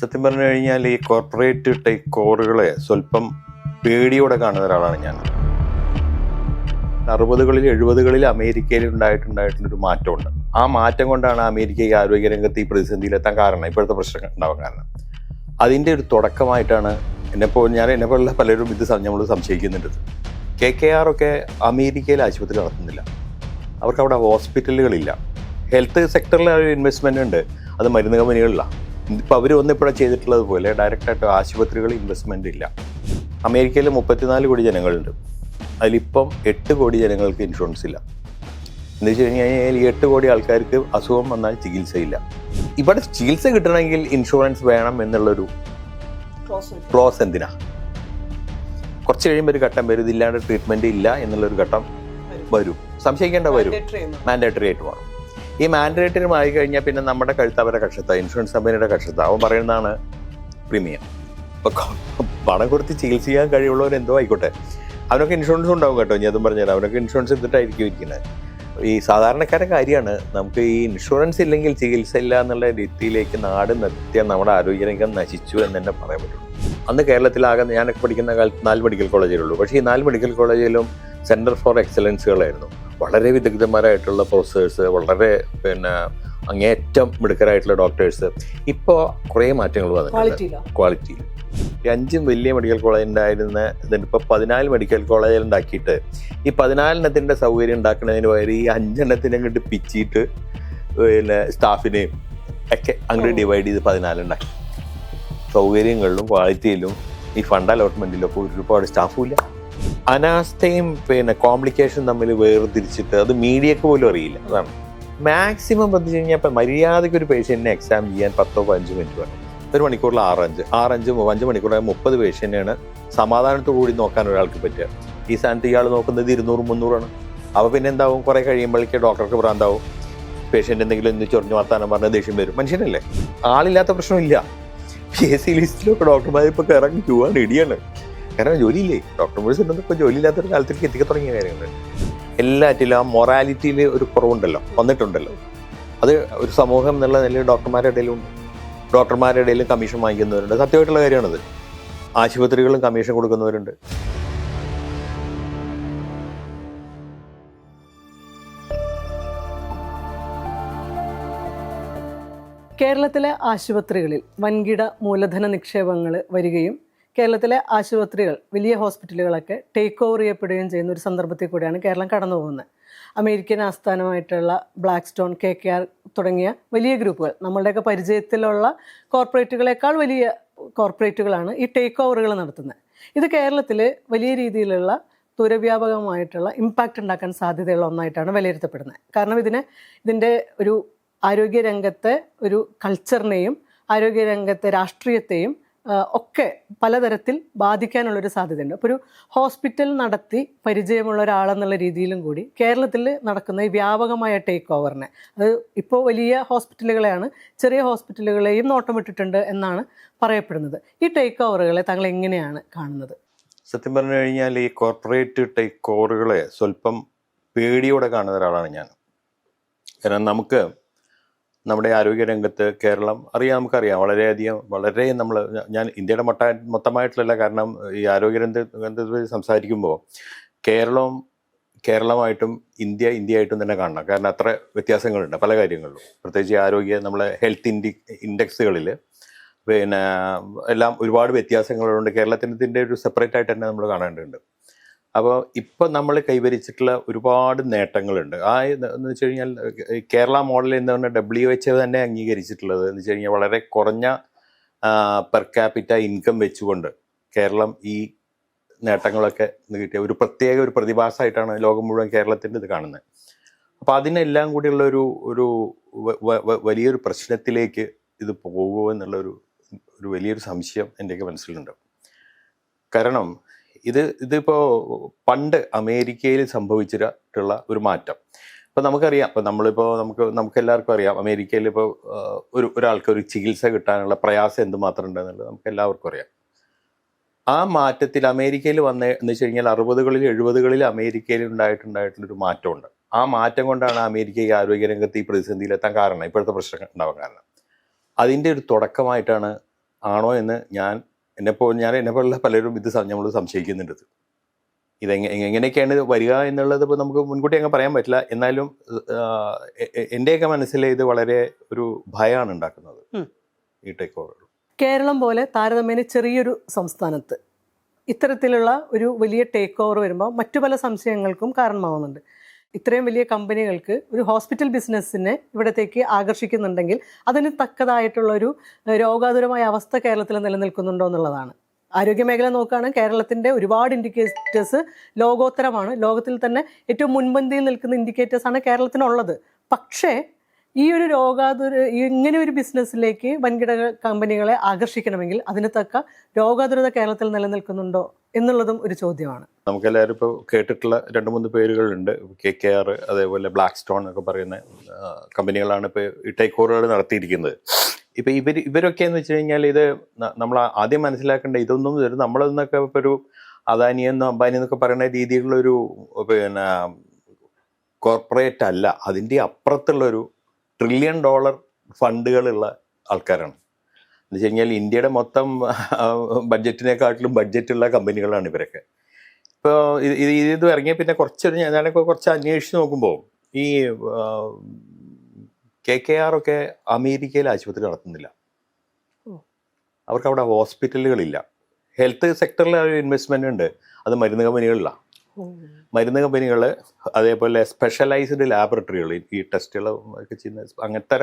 സത്യം പറഞ്ഞു കഴിഞ്ഞാൽ ഈ കോർപ്പറേറ്റ് ടേക്ക് ഓവറുകളെ സ്വല്പം പേടിയോടെ കാണുന്ന ഒരാളാണ് ഞാൻ. 60കളിൽ 70കളിൽ അമേരിക്കയിൽ ഉണ്ടായിട്ടുള്ളൊരു മാറ്റമുണ്ട്. ആ മാറ്റം കൊണ്ടാണ് അമേരിക്കയ്ക്ക് ആരോഗ്യരംഗത്ത് ഈ പ്രതിസന്ധിയിലെത്താൻ കാരണം, ഇപ്പോഴത്തെ പ്രശ്നം ഉണ്ടാവാൻ കാരണം. അതിൻ്റെ ഒരു തുടക്കമായിട്ടാണ് എന്നെപ്പോലുള്ള പലരും ഇത് നമ്മൾ സംശയിക്കുന്നുണ്ട്. KKR ഒക്കെ അമേരിക്കയിൽ ആശുപത്രി നടത്തുന്നില്ല. അവർക്ക് അവിടെ ഹോസ്പിറ്റലുകളില്ല. ഹെൽത്ത് സെക്ടറിൽ ഒരു ഇൻവെസ്റ്റ്മെൻ്റ് ഉണ്ട്, അത് മരുന്ന് കമ്പനികളിലാണ്. ഇപ്പോൾ അവർ ഒന്നിപ്പോഴും ചെയ്തിട്ടുള്ളത് പോലെ ഡയറക്റ്റായിട്ട് ആശുപത്രികളിൽ ഇൻവെസ്റ്റ്മെൻ്റ് ഇല്ല. അമേരിക്കയിൽ 34 കോടി ജനങ്ങളുണ്ട്. അതിലിപ്പം 8 കോടി ജനങ്ങൾക്ക് ഇൻഷുറൻസ് ഇല്ല. എന്ന് വെച്ച് കഴിഞ്ഞാൽ ഈ 8 കോടി ആൾക്കാർക്ക് അസുഖം വന്നാൽ ചികിത്സയില്ല. ഇവിടെ ചികിത്സ കിട്ടണമെങ്കിൽ ഇൻഷുറൻസ് വേണം എന്നുള്ളൊരു ക്ലോസ് എന്തിനാ? കുറച്ച് കഴിയുമ്പോൾ ഒരു ഘട്ടം വരും, ഇതില്ലാണ്ട് ട്രീറ്റ്മെൻറ്റ് ഇല്ല എന്നുള്ളൊരു ഘട്ടം വരും. സംശയിക്കേണ്ട വരും. മാൻഡേറ്ററി ആയിട്ട് വേണം. ഈ മാൻഡേറ്ററി ആയി കഴിഞ്ഞാൽ പിന്നെ നമ്മുടെ കഴുത്ത് അവരുടെ കക്ഷത്താണ്, ഇൻഷുറൻസ് കമ്പനിയുടെ കക്ഷത്താണ്. അവൻ പറയുന്നതാണ് പ്രീമിയം. ഇപ്പോൾ പണം കൊടുത്ത് ചികിത്സിക്കാൻ കഴിവുള്ളവർ എന്തോ ആയിക്കോട്ടെ, അവനൊക്കെ ഇൻഷുറൻസ് ഉണ്ടാവും കേട്ടോ. ഞാൻ അതും പറഞ്ഞുതരാം. അവനൊക്കെ ഇൻഷുറൻസ് എടുത്തിട്ടായിരിക്കും ഇരിക്കുന്നത്. ഈ സാധാരണക്കാരുടെ കാര്യമാണ്. നമുക്ക് ഈ ഇൻഷുറൻസ് ഇല്ലെങ്കിൽ ചികിത്സ ഇല്ല എന്നുള്ള രീതിയിലേക്ക് നാട് നിർത്തിയാൽ നമ്മുടെ ആരോഗ്യരംഗം നശിച്ചു എന്ന് തന്നെ പറയാൻ പറ്റുള്ളൂ. അന്ന് കേരളത്തിലാകെ ഞാനൊക്കെ പഠിക്കുന്ന കാലത്ത് 4 മെഡിക്കൽ കോളേജുകളുള്ളൂ. പക്ഷേ ഈ 4 മെഡിക്കൽ കോളേജിലും സെൻറ്റർ ഫോർ എക്സലൻസുകളായിരുന്നു. വളരെ വിദഗ്ധന്മാരായിട്ടുള്ള പ്രൊഫസേഴ്സ്, വളരെ അങ്ങേയറ്റം മിടുക്കരായിട്ടുള്ള ഡോക്ടേഴ്സ്. ഇപ്പോൾ കുറേ മാറ്റങ്ങൾ വന്നിട്ടുണ്ട് ക്വാളിറ്റിയിൽ. ഈ 5 വലിയ മെഡിക്കൽ കോളേജ് ഉണ്ടായിരുന്ന ഇതിപ്പോൾ 14 മെഡിക്കൽ കോളേജുകൾ ഉണ്ടാക്കിയിട്ട് ഈ 14 സൗകര്യം ഉണ്ടാക്കുന്നതിന് പകരം ഈ 5 അങ്ങോട്ട് പിച്ചിട്ട് സ്റ്റാഫിനെയും ഒക്കെ അങ്ങോട്ട് ഡിവൈഡ് ചെയ്ത് 14 ഉണ്ടാക്കി. സൗകര്യങ്ങളിലും ക്വാളിറ്റിയിലും ഈ ഫണ്ട് അലോട്ട്മെൻറ്റിലും ഒക്കെ ഒരുപാട് സ്റ്റാഫും ഇല്ല. അനാസ്ഥയും കോംപ്ലിക്കേഷൻ തമ്മിൽ വേർതിരിച്ചിട്ട് അത് മീഡിയക്ക് പോലും അറിയില്ല. അതാണ് മാക്സിമം പറഞ്ഞു കഴിഞ്ഞാൽ. ഇപ്പം മര്യാദയ്ക്ക് ഒരു പേഷ്യൻറ്റിനെ എക്സാം ചെയ്യാൻ 10-15 മിനിറ്റ് വേണം. 1 മണിക്കൂറിൽ 5 മണിക്കൂറിൽ 30 പേഷ്യൻ്റാണ് സമാധാനത്തോടു കൂടി നോക്കാൻ ഒരാൾക്ക് പറ്റുക. ഈ സ്ഥാനത്ത് ഇയാൾ നോക്കുന്നത് 200-300 അപ്പോൾ പിന്നെ എന്താവും, കുറേ കഴിയുമ്പോഴേക്ക് ഡോക്ടർക്ക് ഭ്രാന്താവും. പേഷ്യൻ്റ് എന്തെങ്കിലും ചൊറിഞ്ഞു വർത്താനം പറഞ്ഞാൽ ദേഷ്യം വരും. മനുഷ്യനല്ലേ, ആളില്ലാത്ത പ്രശ്നമില്ല. PSC ലിസ്റ്റിലൊക്കെ ഡോക്ടർമാർ ഇപ്പോൾ ഇറങ്ങി പോവാൻ റെഡിയാണ്. കാരണം ജോലിയില്ലേ, ഡോക്ടർമാർസ് ഉണ്ടെന്ന് ഇപ്പോൾ ജോലിയില്ലാത്തൊരു കാലത്തേക്ക് എത്തിക്കാൻ തുടങ്ങിയ കാര്യങ്ങൾ. എല്ലാറ്റിലും ആ മൊറാലിറ്റിയിൽ ഒരു കുറവുണ്ടല്ലോ, വന്നിട്ടുണ്ടല്ലോ. അത് ഒരു സമൂഹം എന്നുള്ള നിലയിൽ ഡോക്ടർമാരുടെ ഇടയിലുണ്ട്. ഡോക്ടർമാരുടെ ഇടയിലും കമ്മീഷൻ വാങ്ങിക്കുന്നവരുണ്ട്. സത്യമായിട്ടുള്ള കാര്യമാണത്. ആശുപത്രികളും കമ്മീഷൻ കൊടുക്കുന്നവരുണ്ട്. കേരളത്തിലെ ആശുപത്രികളിൽ വൻകിട മൂലധന നിക്ഷേപങ്ങൾ വരികയും കേരളത്തിലെ ആശുപത്രികൾ, വലിയ ഹോസ്പിറ്റലുകളൊക്കെ ടേക്ക് ഓവർ ചെയ്യപ്പെടുകയും ചെയ്യുന്ന ഒരു സന്ദർഭത്തിൽ കൂടിയാണ് കേരളം കടന്നു പോകുന്നത്. അമേരിക്കൻ ആസ്ഥാനമായിട്ടുള്ള ബ്ലാക്ക് സ്റ്റോൺ, KKR തുടങ്ങിയ വലിയ ഗ്രൂപ്പുകൾ, നമ്മളുടെയൊക്കെ പരിചയത്തിലുള്ള കോർപ്പറേറ്റുകളെക്കാൾ വലിയ കോർപ്പറേറ്റുകളാണ് ഈ ടേക്ക് ഓവറുകൾ നടത്തുന്നത്. ഇത് കേരളത്തിൽ വലിയ രീതിയിലുള്ള ദൂരവ്യാപകമായിട്ടുള്ള ഇമ്പാക്റ്റ് ഉണ്ടാക്കാൻ സാധ്യതയുള്ള ഒന്നായിട്ടാണ് വിലയിരുത്തപ്പെടുന്നത്. കാരണം ഇതിൻ്റെ ഒരു ആരോഗ്യരംഗത്തെ ഒരു കൾച്ചറിനെയും ആരോഗ്യരംഗത്തെ രാഷ്ട്രീയത്തെയും ഒക്കെ പലതരത്തിൽ ബാധിക്കാനുള്ളൊരു സാധ്യതയുണ്ട്. അപ്പോൾ ഒരു ഹോസ്പിറ്റൽ നടത്തി പരിചയമുള്ള ഒരാളെന്നുള്ള രീതിയിലും കൂടി കേരളത്തിൽ നടക്കുന്ന ഈ വ്യാപകമായ ടേക്ക് ഓവറിനെ, അത് ഇപ്പോൾ വലിയ ഹോസ്പിറ്റലുകളെയാണ്, ചെറിയ ഹോസ്പിറ്റലുകളെയും നോട്ടമിട്ടിട്ടുണ്ട് എന്നാണ് പറയപ്പെടുന്നത്. ഈ ടേക്ക് ഓവറുകളെ താങ്കൾ എങ്ങനെയാണ് കാണുന്നത്? സത്യം പറഞ്ഞു കഴിഞ്ഞാൽ ഈ കോർപ്പറേറ്റ് ടേക്ക് ഓവറുകളെ സ്വല്പം പേടിയോടെ കാണുന്ന ഒരാളാണ് ഞാൻ. കാരണം നമ്മുടെ ആരോഗ്യരംഗത്ത് കേരളം നമുക്കറിയാം വളരെ ഞാൻ ഇന്ത്യയുടെ മൊത്തമായിട്ടുള്ള, കാരണം ഈ ആരോഗ്യരംഗത്ത് സംസാരിക്കുമ്പോൾ കേരളമായിട്ടും ഇന്ത്യയായിട്ടും തന്നെ കാണണം. കാരണം അത്ര വ്യത്യാസങ്ങളുണ്ട് പല കാര്യങ്ങളിലും. പ്രത്യേകിച്ച് നമ്മളെ ഹെൽത്ത് ഇൻഡെക്സുകളിൽ എല്ലാം ഒരുപാട് വ്യത്യാസങ്ങളുണ്ട്. കേരളത്തിൻ്റെ ഒരു സെപ്പറേറ്റ് ആയിട്ട് തന്നെ നമ്മൾ കാണേണ്ടതുണ്ട്. അപ്പോൾ ഇപ്പം നമ്മൾ കൈവരിച്ചിട്ടുള്ള ഒരുപാട് നേട്ടങ്ങളുണ്ട്. എന്ന് വെച്ച് കഴിഞ്ഞാൽ കേരള മോഡൽ എന്ന് പറഞ്ഞാൽ WHO തന്നെ അംഗീകരിച്ചിട്ടുള്ളത് എന്ന് വെച്ച് കഴിഞ്ഞാൽ വളരെ കുറഞ്ഞ പെർ ക്യാപിറ്റ ഇൻകം വെച്ചുകൊണ്ട് കേരളം ഈ നേട്ടങ്ങളൊക്കെ കിട്ടിയ ഒരു പ്രതിഭാസമായിട്ടാണ് ലോകം മുഴുവൻ കേരളത്തിൻ്റെ ഇത് കാണുന്നത്. അപ്പോൾ അതിനെല്ലാം കൂടിയുള്ള ഒരു വലിയൊരു പ്രശ്നത്തിലേക്ക് ഇത് പോകുമോ എന്നുള്ളൊരു വലിയൊരു സംശയം എൻ്റെയൊക്കെ മനസ്സിലുണ്ട്. കാരണം ഇതിപ്പോൾ പണ്ട് അമേരിക്കയിൽ സംഭവിച്ചിട്ടുള്ള ഒരു മാറ്റം ഇപ്പോൾ നമുക്കറിയാം. ഇപ്പോൾ നമുക്ക് എല്ലാവർക്കും അറിയാം, അമേരിക്കയിൽ ഇപ്പോൾ ഒരാൾക്ക് ഒരു ചികിത്സ കിട്ടാനുള്ള പ്രയാസം എന്തുമാത്രം ഉണ്ടെന്നുള്ളത് നമുക്ക് എല്ലാവർക്കും അറിയാം. ആ മാറ്റത്തിൽ അമേരിക്കയിൽ എന്ന് വെച്ച് കഴിഞ്ഞാൽ 60കളിൽ 70കളിൽ അമേരിക്കയിൽ ഉണ്ടായിട്ടുള്ളൊരു മാറ്റമുണ്ട്. ആ മാറ്റം കൊണ്ടാണ് അമേരിക്കയ്ക്ക് ആരോഗ്യരംഗത്ത് ഈ പ്രതിസന്ധിയിലെത്താൻ കാരണം, ഇപ്പോഴത്തെ പ്രശ്നം ഉണ്ടാവാൻ കാരണം. അതിൻ്റെ ഒരു തുടക്കമായിട്ടാണ് ആണോ എന്ന് എന്നെപ്പോലുള്ള പലരും ഇത് നമ്മൾ സംശയിക്കുന്നുണ്ട്. എങ്ങനെയൊക്കെയാണ് വരിക എന്നുള്ളത് ഇപ്പോൾ നമുക്ക് മുൻകൂട്ടി അങ്ങ് പറയാൻ പറ്റില്ല. എന്നാലും എൻ്റെയൊക്കെ മനസ്സിൽ ഇത് വളരെ ഒരു ഭയമാണ് ഉണ്ടാക്കുന്നത് ഈ ടേക്ക് ഓവർ. കേരളം പോലെ താരതമ്യേന ചെറിയൊരു സംസ്ഥാനത്ത് ഇത്തരത്തിലുള്ള ഒരു വലിയ ടേക്ക് ഓവർ വരുമ്പോൾ മറ്റു പല സംശയങ്ങൾക്കും കാരണമാവുന്നുണ്ട്. ഇത്രയും വലിയ കമ്പനികൾക്ക് ഒരു ഹോസ്പിറ്റൽ ബിസിനസ്സിനെ ഇവിടത്തേക്ക് ആകർഷിക്കുന്നുണ്ടെങ്കിൽ അതിന് തക്കതായിട്ടുള്ളൊരു രോഗാതുരമായ അവസ്ഥ കേരളത്തിൽ നിലനിൽക്കുന്നുണ്ടോ എന്നുള്ളതാണ്. ആരോഗ്യമേഖല നോക്കുകയാണെങ്കിൽ കേരളത്തിൻ്റെ ഒരുപാട് ഇൻഡിക്കേറ്റേഴ്സ് ലോകോത്തരമാണ്. ലോകത്തിൽ തന്നെ ഏറ്റവും മുൻപന്തിയിൽ നിൽക്കുന്ന ഇൻഡിക്കേറ്റേഴ്സാണ് കേരളത്തിനുള്ളത്. പക്ഷേ ഈ ഒരു ഇങ്ങനെ ഒരു ബിസിനസ്സിലേക്ക് വൻകിട കമ്പനികളെ ആകർഷിക്കണമെങ്കിൽ അതിന് തക്ക രോഗാതുരത കേരളത്തിൽ നിലനിൽക്കുന്നുണ്ടോ എന്നുള്ളതും ഒരു ചോദ്യമാണ്. നമുക്കെല്ലാവരും ഇപ്പോൾ കേട്ടിട്ടുള്ള 2-3 പേരുകളുണ്ട്. KKR, അതേപോലെ ബ്ലാക്ക് സ്റ്റോൺ എന്നൊക്കെ പറയുന്ന കമ്പനികളാണ് ഇപ്പോൾ ഈ ടേക്ക് ഓവറുകൾ നടത്തിയിരിക്കുന്നത്. ഇപ്പം ഇവരൊക്കെ എന്ന് വെച്ച് കഴിഞ്ഞാൽ ഇത് നമ്മൾ ആദ്യം മനസ്സിലാക്കേണ്ട ഇതൊന്നും നമ്മളെന്നൊക്കെ ഇപ്പോൾ ഒരു അദാനിയെന്നോ അംബാനി എന്നൊക്കെ പറയുന്ന രീതിയിലുള്ളൊരു പിന്നെ കോർപ്പറേറ്റ് അല്ല. അതിൻ്റെ അപ്പുറത്തുള്ളൊരു $1 ട്രില്യൺ ഫണ്ടുകളുള്ള ആൾക്കാരാണ്. എന്ന് വെച്ച് കഴിഞ്ഞാൽ ഇന്ത്യയുടെ മൊത്തം ബഡ്ജറ്റിനെക്കാട്ടിലും ബഡ്ജറ്റുള്ള കമ്പനികളാണ് ഇവരൊക്കെ. ഇപ്പോൾ ഇത് ഇറങ്ങിയ പിന്നെ ഞാനൊക്കെ കുറച്ച് അന്വേഷിച്ച് നോക്കുമ്പോൾ ഈ KKR ഒക്കെ അമേരിക്കയിൽ ആശുപത്രി നടത്തുന്നില്ല. അവർക്ക് അവിടെ ഹോസ്പിറ്റലുകളില്ല. ഹെൽത്ത് സെക്ടറിൽ ഒരു ഇൻവെസ്റ്റ്മെൻ്റ് ഉണ്ട്, അത് മരുന്ന് കമ്പനികളിലാണ്. മരുന്ന് കമ്പനികൾ, അതേപോലെ സ്പെഷ്യലൈസ്ഡ് ലാബറട്ടറികൾ, ഈ ടെസ്റ്റുകൾ ഒക്കെ ചെയ്യുന്ന അങ്ങനത്തെ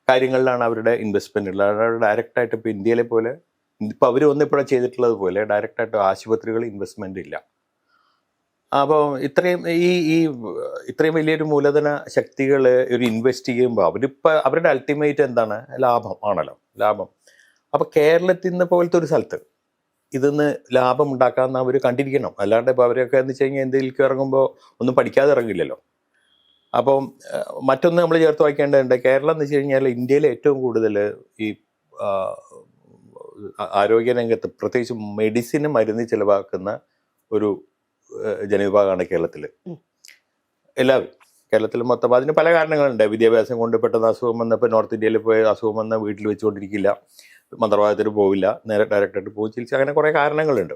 കാര്യങ്ങളിലാണ് അവരുടെ ഇൻവെസ്റ്റ്മെൻ്റ് ഉള്ളത്. അവരുടെ ഡയറക്റ്റായിട്ട് ഇപ്പോൾ ഇന്ത്യയിലെ പോലെ ഇപ്പോൾ അവർ ഒന്നിപ്പോഴും ചെയ്തിട്ടുള്ളത് പോലെ ഡയറക്റ്റായിട്ട് ആശുപത്രികൾ ഇൻവെസ്റ്റ്മെൻ്റ് ഇല്ല. അപ്പോൾ ഇത്രയും വലിയൊരു മൂലധന ശക്തികൾ ഒരു ഇൻവെസ്റ്റ് ചെയ്യുമ്പോൾ അവരുടെ അൾട്ടിമേറ്റ് എന്താണ്? ലാഭം ആണല്ലോ, ലാഭം. അപ്പോൾ കേരളത്തിൽ നിന്ന് പോലത്തെ ഒരു സ്ഥലത്ത് ഇതിന്ന് ലാഭം ഉണ്ടാക്കാമെന്ന് അവർ കണ്ടിരിക്കണം. അല്ലാണ്ട് ഇപ്പോൾ അവരൊക്കെ എന്ന് വെച്ച് കഴിഞ്ഞാൽ എന്തെങ്കിലും ഇറങ്ങുമ്പോൾ ഒന്നും പഠിക്കാതെ ഇറങ്ങില്ലല്ലോ. അപ്പം മറ്റൊന്ന് നമ്മൾ ചേർത്ത് വായിക്കേണ്ടതുണ്ട്. കേരളം എന്ന് വെച്ച് കഴിഞ്ഞാൽ ഇന്ത്യയിലെ ഏറ്റവും കൂടുതൽ ഈ ആരോഗ്യരംഗത്ത് പ്രത്യേകിച്ച് മെഡിസിന് മരുന്ന് ചിലവാക്കുന്ന ഒരു ജനവിഭാഗമാണ് കേരളത്തിൽ. എല്ലാവരും കേരളത്തിൽ മൊത്തം. അതിന് പല കാരണങ്ങളുണ്ട്. വിദ്യാഭ്യാസം കൊണ്ട് പെട്ടെന്ന് അസുഖം വന്നപ്പോൾ നോർത്ത് ഇന്ത്യയിൽ പോയി അസുഖം വന്ന വീട്ടിൽ വെച്ചുകൊണ്ടിരിക്കില്ല, മന്ത്രവാദത്തിന് പോവില്ല, നേരെ ഡയറക്റ്റായിട്ട് പോകും ചികിത്സ. അങ്ങനെ കുറേ കാരണങ്ങളുണ്ട്.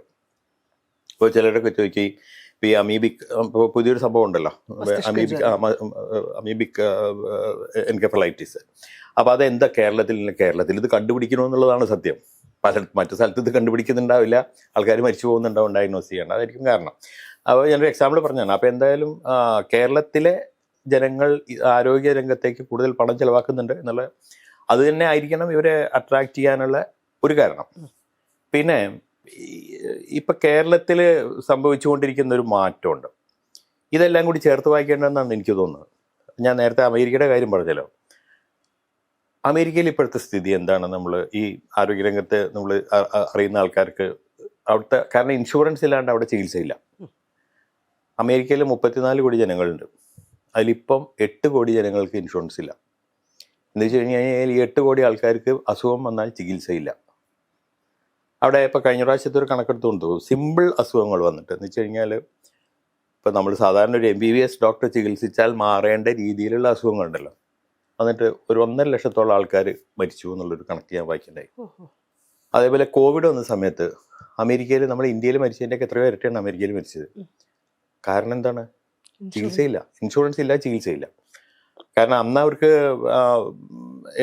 ഇപ്പോൾ ചിലരൊക്കെ ചോദിക്കും ഇപ്പോൾ ഈ അമീബിക് പുതിയൊരു സംഭവം ഉണ്ടല്ലോ, അമീബിക് എൻകെഫലൈറ്റിസ്. അപ്പോൾ അതെന്താ കേരളത്തിൽ ഇത് കണ്ടുപിടിക്കണമെന്നുള്ളതാണ് സത്യം. മറ്റു സ്ഥലത്ത് ഇത് കണ്ടുപിടിക്കുന്നുണ്ടാവില്ല, ആൾക്കാർ മരിച്ചു പോകുന്നുണ്ടാവും ഡയഗ്നോസ് ചെയ്യേണ്ട, അതായിരിക്കും കാരണം. അപ്പോൾ ഞാനൊരു എക്സാമ്പിൾ പറഞ്ഞാണ്. അപ്പോൾ എന്തായാലും കേരളത്തിലെ ജനങ്ങൾ ആരോഗ്യ രംഗത്തേക്ക് കൂടുതൽ പണം ചിലവാക്കുന്നുണ്ട് എന്നുള്ള അത് തന്നെ ആയിരിക്കണം ഇവരെ അട്രാക്റ്റ് ചെയ്യാനുള്ള ഒരു കാരണം. പിന്നെ ഇപ്പം കേരളത്തിൽ സംഭവിച്ചുകൊണ്ടിരിക്കുന്ന ഒരു മാറ്റമുണ്ട്. ഇതെല്ലാം കൂടി ചേർത്ത് വായിക്കേണ്ടതെന്നാണ് എനിക്ക് തോന്നുന്നത്. ഞാൻ നേരത്തെ അമേരിക്കയുടെ കാര്യം പറഞ്ഞല്ലോ. അമേരിക്കയിൽ ഇപ്പോഴത്തെ സ്ഥിതി എന്താണ്? നമ്മൾ ഈ ആരോഗ്യരംഗത്ത് നമ്മൾ അറിയുന്ന ആൾക്കാർക്ക് അവിടുത്തെ, കാരണം ഇൻഷുറൻസ് ഇല്ലാണ്ട് അവിടെ ചികിത്സയില്ല. അമേരിക്കയിൽ 34 കോടി ജനങ്ങളുണ്ട്. അതിലിപ്പം 8 കോടി ജനങ്ങൾക്ക് ഇൻഷുറൻസ് ഇല്ല. എന്ന് വെച്ച് കഴിഞ്ഞാൽ ഈ 8 കോടി ആൾക്കാർക്ക് അസുഖം വന്നാൽ ചികിത്സയില്ല. അവിടെ ഇപ്പോൾ കഴിഞ്ഞ പ്രാവശ്യത്തെ ഒരു കണക്കെടുത്തുകൊണ്ട് സിമ്പിൾ അസുഖങ്ങൾ വന്നിട്ട് എന്ന് വെച്ച് കഴിഞ്ഞാൽ ഇപ്പോൾ നമ്മൾ സാധാരണ ഒരു MBBS ഡോക്ടർ ചികിത്സിച്ചാൽ മാറേണ്ട രീതിയിലുള്ള അസുഖങ്ങളുണ്ടല്ലോ, എന്നിട്ട് ഒരു 1.5 ലക്ഷത്തോളം ആൾക്കാർ മരിച്ചു എന്നുള്ളൊരു കണക്ക് ഞാൻ വായിക്കണ്ടായി. അതേപോലെ കോവിഡ് വന്ന സമയത്ത് അമേരിക്കയിൽ, നമ്മൾ ഇന്ത്യയിൽ മരിച്ചതിൻ്റെയൊക്കെ എത്രയോ ഇരട്ടിയാണ് അമേരിക്കയിൽ മരിച്ചത്. കാരണം എന്താണ്? ചികിത്സയില്ല, ഇൻഷുറൻസ് ഇല്ല, ചികിത്സയില്ല. കാരണം അന്ന് അവർക്ക്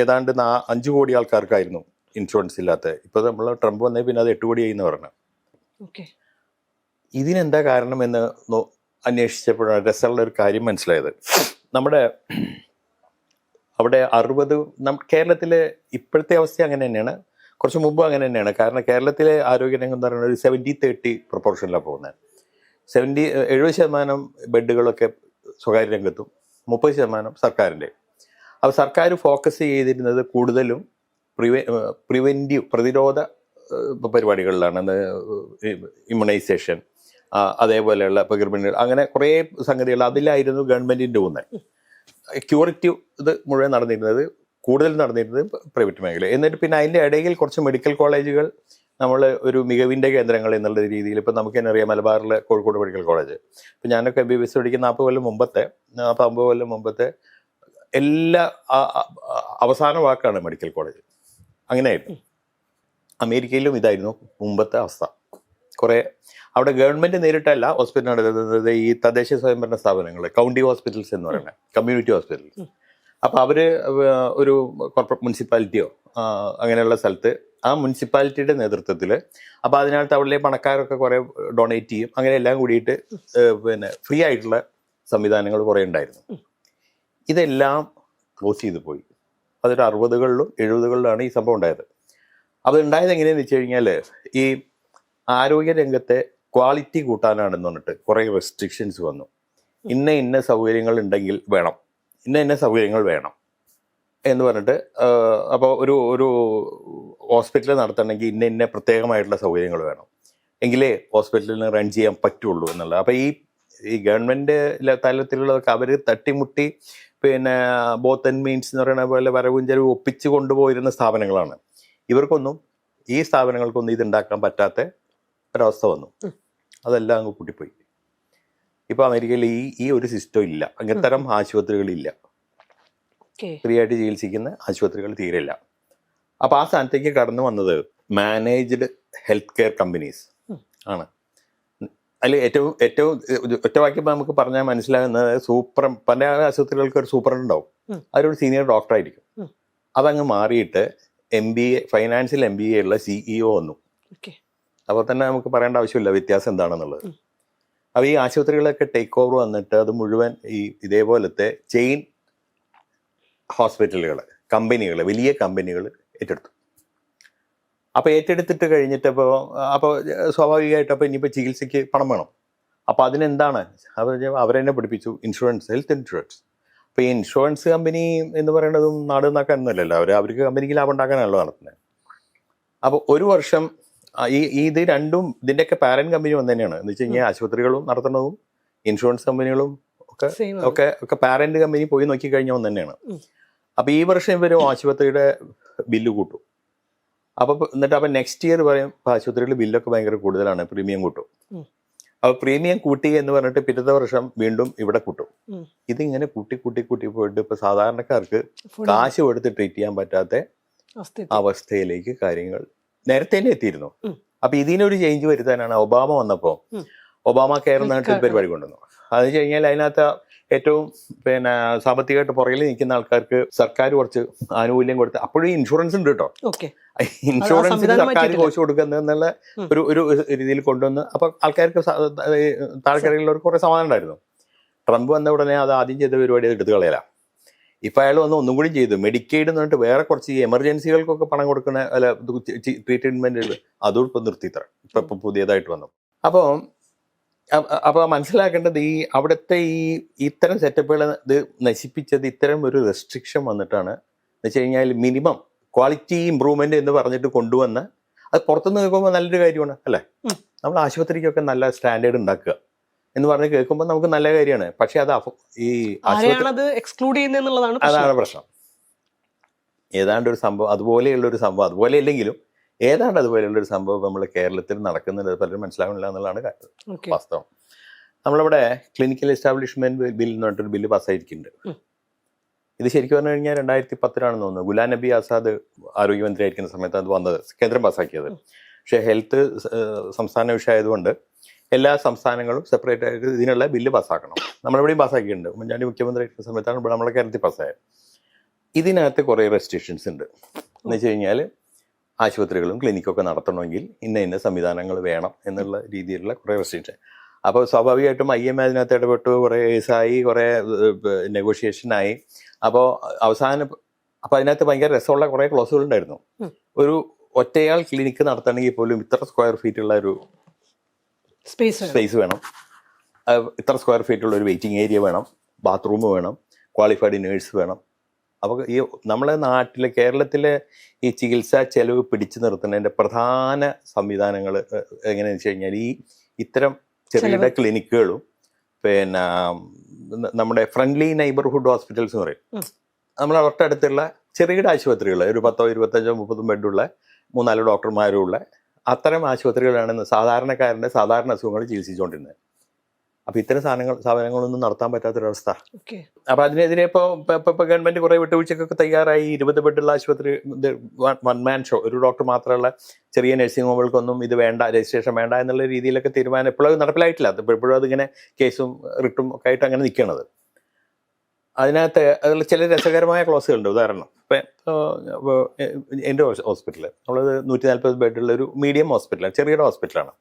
ഏതാണ്ട് 5 കോടി ആൾക്കാർക്കായിരുന്നു ഇൻഷുറൻസ് ഇല്ലാത്ത. ഇപ്പോൾ നമ്മൾ ട്രംപ് വന്നേ പിന്നെ അത് 8 കോടിയായി എന്ന് പറഞ്ഞു. ഇതിനെന്താ കാരണം എന്ന് അന്വേഷിച്ചപ്പോഴാണ് രസമുള്ള ഒരു കാര്യം മനസ്സിലായത്. നമ്മുടെ അവിടെ 60, കേരളത്തിലെ ഇപ്പോഴത്തെ അവസ്ഥ അങ്ങനെ തന്നെയാണ്, കുറച്ച് മുമ്പ് അങ്ങനെ തന്നെയാണ്. കാരണം കേരളത്തിലെ ആരോഗ്യരംഗം എന്ന് പറയുന്നത് ഒരു 70-30 പ്രൊപ്പോർഷനിലാണ് പോകുന്നത്. 70% ബെഡുകളൊക്കെ സ്വകാര്യ രംഗത്തും 30% സർക്കാരിൻ്റെ. അപ്പോൾ സർക്കാർ ഫോക്കസ് ചെയ്തിരുന്നത് കൂടുതലും പ്രതിരോധ പരിപാടികളിലാണ്. ഇമ്മ്യൂണൈസേഷൻ, അതേപോലെയുള്ള ഗർഭിണികൾ, അങ്ങനെ കുറേ സംഗതികൾ അതിലായിരുന്നു ഗവൺമെൻറ്റിൻ്റെ ഊന്നൽ. ക്യൂറേറ്റീവ് ഇത് മുഴുവൻ കൂടുതൽ നടന്നിരുന്നത് പ്രൈവറ്റ് മേഖല. എന്നിട്ട് പിന്നെ അതിൻ്റെ ഇടയിൽ കുറച്ച് മെഡിക്കൽ കോളേജുകൾ നമ്മൾ ഒരു മികവിൻ്റെ കേന്ദ്രങ്ങൾ എന്നുള്ള രീതിയിൽ, ഇപ്പം നമുക്ക് തന്നെ അറിയാം മലബാറിലെ കോഴിക്കോട് മെഡിക്കൽ കോളേജ്. ഇപ്പം ഞാനൊക്കെ MBBS പഠിക്കുന്ന 40 കൊല്ലം മുമ്പത്തെ 50 കൊല്ലം മുമ്പത്തെ എല്ലാ അവസാന വാക്കാണ് മെഡിക്കൽ കോളേജ്. അങ്ങനെയായിരുന്നു. അമേരിക്കയിലും ഇതായിരുന്നു മുമ്പത്തെ അവസ്ഥ. കുറേ അവിടെ ഗവൺമെൻറ് നേരിട്ടല്ല ഹോസ്പിറ്റൽ നടത്തുന്നത്, ഈ തദ്ദേശ സ്വയംഭരണ സ്ഥാപനങ്ങൾ, കൗണ്ടി ഹോസ്പിറ്റൽസ് എന്ന് പറയുന്നത്, കമ്മ്യൂണിറ്റി ഹോസ്പിറ്റൽസ്. അപ്പോൾ അവർ ഒരു കോർപ്പറേറ്റ് മുനിസിപ്പാലിറ്റിയോ അങ്ങനെയുള്ള സ്ഥലത്ത് ആ മുനിസിപ്പാലിറ്റിയുടെ നേതൃത്വത്തിൽ, അപ്പോൾ അതിനകത്ത് അവിടെ പണക്കാരൊക്കെ കുറേ ഡൊണേറ്റ് ചെയ്യും, അങ്ങനെ എല്ലാം കൂടിയിട്ട് പിന്നെ ഫ്രീ ആയിട്ടുള്ള സംവിധാനങ്ങൾ കുറേ ഉണ്ടായിരുന്നു. ഇതെല്ലാം ക്ലോസ് ചെയ്ത് പോയി. അതൊരു 60കളിലും 70കളിലാണ് ഈ സംഭവം ഉണ്ടായത്. അപ്പോൾ ഉണ്ടായത് എങ്ങനെയാണെന്ന് വെച്ച് കഴിഞ്ഞാൽ, ഈ ആരോഗ്യ രംഗത്തെ ക്വാളിറ്റി കൂട്ടാനാണെന്ന് പറഞ്ഞിട്ട് കുറേ റെസ്ട്രിക്ഷൻസ് വന്നു. ഇന്ന സൗകര്യങ്ങൾ ഉണ്ടെങ്കിൽ വേണം, ഇന്ന സൗകര്യങ്ങൾ വേണം എന്ന് പറഞ്ഞിട്ട്. അപ്പോൾ ഒരു ഹോസ്പിറ്റൽ നടത്തണമെങ്കിൽ ഇന്ന പ്രത്യേകമായിട്ടുള്ള സൗകര്യങ്ങൾ വേണം, എങ്കിലേ ഹോസ്പിറ്റലിന് റൺ ചെയ്യാൻ പറ്റുള്ളൂ എന്നുള്ളത്. അപ്പോൾ ഈ ഗവൺമെൻറ് തലത്തിലുള്ളതൊക്കെ അവർ തട്ടിമുട്ടി പിന്നെ ബോത്ത് ആൻഡ് മീൻസ് എന്ന് പറയുന്ന പോലെ വരവും ചെലവും ഒപ്പിച്ച് കൊണ്ടുപോയിരുന്ന സ്ഥാപനങ്ങളാണ്. ഇവർക്കൊന്നും, ഈ സ്ഥാപനങ്ങൾക്കൊന്നും ഇതുണ്ടാക്കാൻ പറ്റാത്ത ഒരവസ്ഥ വന്നു. അതെല്ലാം അങ്ങ് കൂട്ടിപ്പോയി. ഇപ്പോൾ അമേരിക്കയിൽ ഈ ഒരു സിസ്റ്റം ഇല്ല, അങ്ങനത്തരം ആശുപത്രികളില്ല. ഫ്രീ ആയിട്ട് ചികിത്സിക്കുന്ന ആശുപത്രികൾ തീരെയില്ല. അപ്പോൾ ആ സ്ഥാനത്തേക്ക് കടന്നു വന്നത് മാനേജ്ഡ് ഹെൽത്ത് കെയർ കമ്പനീസ് ആണ്. അതിൽ ഏറ്റവും ഒറ്റവാക്യം നമുക്ക് പറഞ്ഞാൽ മനസ്സിലാകുന്നത്, പല ആശുപത്രികൾക്ക് ഒരു സൂപ്രണ്ട് ഉണ്ടാവും, അതൊരു സീനിയർ ഡോക്ടറായിരിക്കും. അതങ്ങ് മാറിയിട്ട് MBA, ഫൈനാൻഷ്യൽ MBA ഉള്ള CEO വന്നു. അപ്പോൾ തന്നെ നമുക്ക് പറയേണ്ട ആവശ്യമില്ല വ്യത്യാസം എന്താണെന്നുള്ളത്. അപ്പോൾ ഈ ആശുപത്രികളൊക്കെ ടേക്ക് ഓവർ വന്നിട്ട് അത് മുഴുവൻ ഇതേപോലത്തെ ചെയിൻ ഹോസ്പിറ്റലുകൾ, കമ്പനികൾ, വലിയ കമ്പനികൾ ഏറ്റെടുത്തു. അപ്പോൾ ഏറ്റെടുത്തിട്ട് കഴിഞ്ഞിട്ട് അപ്പോൾ സ്വാഭാവികമായിട്ട് അപ്പോൾ ഇനിയിപ്പോൾ ചികിത്സയ്ക്ക് പണം വേണം. അപ്പോൾ അതിനെന്താണ് അവരെന്നെ പഠിപ്പിച്ചു, ഇൻഷുറൻസ്, ഹെൽത്ത് ഇൻഷുറൻസ്. അപ്പോൾ ഈ ഇൻഷുറൻസ് കമ്പനി എന്ന് പറയുന്നതും നാട് നന്നാക്കാനൊന്നുമല്ലല്ലോ, അവർക്ക് കമ്പനിക്ക് ലാഭം ഉണ്ടാക്കാനാണല്ലോ നടത്തുന്നത്. അപ്പോൾ ഒരു വർഷം ഇത് രണ്ടും ഇതിൻ്റെയൊക്കെ പാരന്റ് കമ്പനി വന്നു തന്നെയാണ്. എന്ന് വെച്ച് കഴിഞ്ഞാൽ ആശുപത്രികളും നടത്തുന്നതും ഇൻഷുറൻസ് കമ്പനികളും ഒക്കെ പാരന്റ് കമ്പനി പോയി നോക്കിക്കഴിഞ്ഞാൽ ഒന്ന് തന്നെയാണ്. അപ്പോൾ ഈ വർഷം ഇവർ ആശുപത്രിയുടെ ബില്ല് കൂട്ടും. അപ്പോൾ നെക്സ്റ്റ് ഇയർ പറയും ആശുപത്രിയുടെ ബില്ലൊക്കെ ഭയങ്കര കൂടുതലാണ്, പ്രീമിയം കൂട്ടും. അപ്പോൾ പ്രീമിയം കൂട്ടി എന്ന് പറഞ്ഞിട്ട് പിറ്റത്തെ വർഷം വീണ്ടും ഇവിടെ കൂട്ടും. ഇതിങ്ങനെ കൂട്ടി പോയിട്ട് ഇപ്പോൾ സാധാരണക്കാർക്ക് കാശ് കൊടുത്ത് ട്രീറ്റ് ചെയ്യാൻ പറ്റാത്ത അവസ്ഥയിലേക്ക് കാര്യങ്ങൾ നേരത്തെ തന്നെ എത്തിയിരുന്നു. അപ്പൊ ഇതിനൊരു ചേഞ്ച് വരുത്താനാണ് ഒബാമ വന്നപ്പോൾ ഒബാമ കെയർ എന്നിട്ട് പരിപാടി കൊണ്ടുവന്നു. അത് വെച്ച് കഴിഞ്ഞാൽ അതിനകത്ത് ഏറ്റവും സാമ്പത്തികമായിട്ട് പുറകിൽ നിൽക്കുന്ന ആൾക്കാർക്ക് സർക്കാർ കുറച്ച് ആനുകൂല്യം കൊടുത്ത്, അപ്പോഴും ഇൻഷുറൻസ് ഉണ്ട് കേട്ടോ, ഇൻഷുറൻസ് സർക്കാർ കോഴ്സ് കൊടുക്കുന്നത് എന്നുള്ള ഒരു രീതിയിൽ കൊണ്ടുവന്ന് അപ്പൊ ആൾക്കാർക്ക് താഴെക്കരയിലുള്ളവർക്ക് കുറെ സമാധാനം ഉണ്ടായിരുന്നു. ട്രംപ് വന്ന ഉടനെ അത് ആദ്യം ചെയ്ത പരിപാടി എടുത്തു കളയല. ഇപ്പൊ അയാൾ വന്ന് ഒന്നും കൂടി ചെയ്തു, മെഡിക്കെയ്ഡ് എന്ന് പറഞ്ഞിട്ട് വേറെ കുറച്ച് എമർജൻസികൾക്കൊക്കെ പണം കൊടുക്കുന്ന ട്രീറ്റ്മെന്റുകൾ അതും ഇപ്പൊ നിർത്തിത്തറ ഇപ്പൊ പുതിയതായിട്ട് വന്നു. അപ്പോൾ മനസ്സിലാക്കേണ്ടത് അവിടുത്തെ ഇത്തരം സെറ്റപ്പുകൾ ഇത് നശിപ്പിച്ചത് ഇത്തരം ഒരു റെസ്ട്രിക്ഷൻ വന്നിട്ടാണ്. എന്ന് വെച്ച് കഴിഞ്ഞാൽ മിനിമം ക്വാളിറ്റി ഇമ്പ്രൂവ്മെന്റ് എന്ന് പറഞ്ഞിട്ട് കൊണ്ടുവന്ന, അത് പുറത്തുനിന്ന് കേൾക്കുമ്പോൾ നല്ലൊരു കാര്യമാണ് അല്ലേ. നമ്മൾ ആശുപത്രിക്കൊക്കെ നല്ല സ്റ്റാൻഡേർഡ് ഉണ്ടാക്കുക എന്ന് പറഞ്ഞ് കേൾക്കുമ്പോൾ നമുക്ക് നല്ല കാര്യമാണ്. പക്ഷെ അത് എക്സ്ക്ലൂഡ് ചെയ്യുന്നതാണ് പ്രശ്നം. ഏതാണ്ട് ഒരു സംഭവം അതുപോലെയുള്ളൊരു സംഭവം, അതുപോലെ അല്ലെങ്കിലും ഏതാണ്ട് അതുപോലെയുള്ളൊരു സംഭവം നമ്മൾ കേരളത്തിൽ നടക്കുന്നുണ്ട്, പലരും മനസ്സിലാകുന്നില്ല എന്നുള്ളതാണ് വാസ്തവം. നമ്മളിവിടെ ക്ലിനിക്കൽ എസ്റ്റാബ്ലിഷ്മെന്റ് ബിൽ എന്ന് പറഞ്ഞിട്ടൊരു ബില്ല് പാസ്സായിരിക്കുന്നുണ്ട്. ഇത് ശരിക്കും പറഞ്ഞു കഴിഞ്ഞാൽ 2010 തോന്നുന്നു, ഗുലാം നബി ആസാദ് ആരോഗ്യമന്ത്രി ആയിരിക്കുന്ന സമയത്ത് അത് വന്നത്, കേന്ദ്രം പാസ്സാക്കിയത്. പക്ഷേ ഹെൽത്ത് സംസ്ഥാന വിഷയമായതുകൊണ്ട് എല്ലാ സംസ്ഥാനങ്ങളും സെപ്പറേറ്റ് ആയിട്ട് ഇതിനുള്ള ബില്ല് പാസ്സാക്കണം. നമ്മളിവിടെയും പാസ്സാക്കിയിട്ടുണ്ട്. ഉമ്മൻചാണ്ടി മുഖ്യമന്ത്രി ആയിരിക്കുന്ന സമയത്താണ് ഇവിടെ നമ്മളെ കേരളത്തിൽ പാസ്സായത്. ഇതിനകത്ത് കുറേ റെസ്ട്രിക്ഷൻസ് ഉണ്ട്. എന്ന് വെച്ച് കഴിഞ്ഞാൽ ആശുപത്രികളും ക്ലിനിക്കൊക്കെ നടത്തണമെങ്കിൽ ഇന്ന സംവിധാനങ്ങൾ വേണം എന്നുള്ള രീതിയിലുള്ള കുറേ റെസ്ട്രിക്ഷൻ. അപ്പോൾ സ്വാഭാവികമായിട്ടും IMA അതിനകത്ത് ഇടപെട്ടു, കുറേ കേസായി, കുറേ നെഗോഷിയേഷനായി. അപ്പോൾ അതിനകത്ത് ഭയങ്കര രസമുള്ള കുറേ ക്ലോസുകൾ ഉണ്ടായിരുന്നു. ഒരു ഒറ്റയാൾ ക്ലിനിക്ക് നടത്തണമെങ്കിൽ പോലും ഇത്ര സ്ക്വയർ ഫീറ്റുള്ള ഒരു സ്പേസ് വേണം, ഇത്ര സ്ക്വയർ ഫീറ്റുള്ള ഒരു വെയിറ്റിംഗ് ഏരിയ വേണം, ബാത്റൂം വേണം, ക്വാളിഫൈഡ് നേഴ്സ് വേണം. അപ്പോൾ നമ്മളെ നാട്ടിലെ കേരളത്തിലെ ഈ ചികിത്സാ ചെലവ് പിടിച്ചു നിർത്തുന്നതിൻ്റെ പ്രധാന സംവിധാനങ്ങൾ എങ്ങനെയാണെന്ന് വെച്ച് കഴിഞ്ഞാൽ ഇത്തരം ചെറുകിട ക്ലിനിക്കുകളും നമ്മുടെ ഫ്രണ്ട്ലി നെയ്ബർഹുഡ് ഹോസ്പിറ്റൽസ് എന്ന് പറയും. നമ്മൾ അവരുടെ അടുത്തുള്ള ചെറുകിട ആശുപത്രികൾ, ഒരു 10, 25, 30 ബെഡുള്ള 3-4 ഡോക്ടർമാരുള്ള അത്തരം ആശുപത്രികളാണ് സാധാരണക്കാരൻ്റെ സാധാരണ അസുഖങ്ങൾ ചികിത്സിച്ചുകൊണ്ടിരുന്നത്. അപ്പോൾ ഇത്തരം സാധനങ്ങളൊന്നും നടത്താൻ പറ്റാത്തൊരവസ്ഥ. ഓക്കെ. അപ്പോൾ അതിനെതിരെ ഇപ്പോൾ ഗവൺമെൻറ് കുറേ വിട്ടുവീഴ്ചക്കൊക്കെ തയ്യാറായി. 20 ബെഡുള്ള ആശുപത്രി, വൺ മാൻ ഷോ, ഒരു ഡോക്ടർ മാത്രമുള്ള ചെറിയ നഴ്സിംഗ് ഹോമുകൾക്കൊന്നും ഇത് വേണ്ട, രജിസ്ട്രേഷൻ വേണ്ട എന്നുള്ള രീതിയിലൊക്കെ തീരുമാനം എപ്പോഴും നടപ്പിലായിട്ടില്ല. ഇപ്പോഴും അതിങ്ങനെ കേസും റിട്ടും ഒക്കെ ആയിട്ട് അങ്ങനെ നിൽക്കണത്. അതിനകത്ത് അതിൽ ചില രസകരമായ ക്ലോസുകളുണ്ട്. ഉദാഹരണം, ഇപ്പോൾ എൻ്റെ ഹോസ്പിറ്റൽ നമ്മളത് 140 ബെഡുള്ള ഒരു മീഡിയം ഹോസ്പിറ്റലാണ്, ചെറിയൊരു ഹോസ്പിറ്റലാണ്.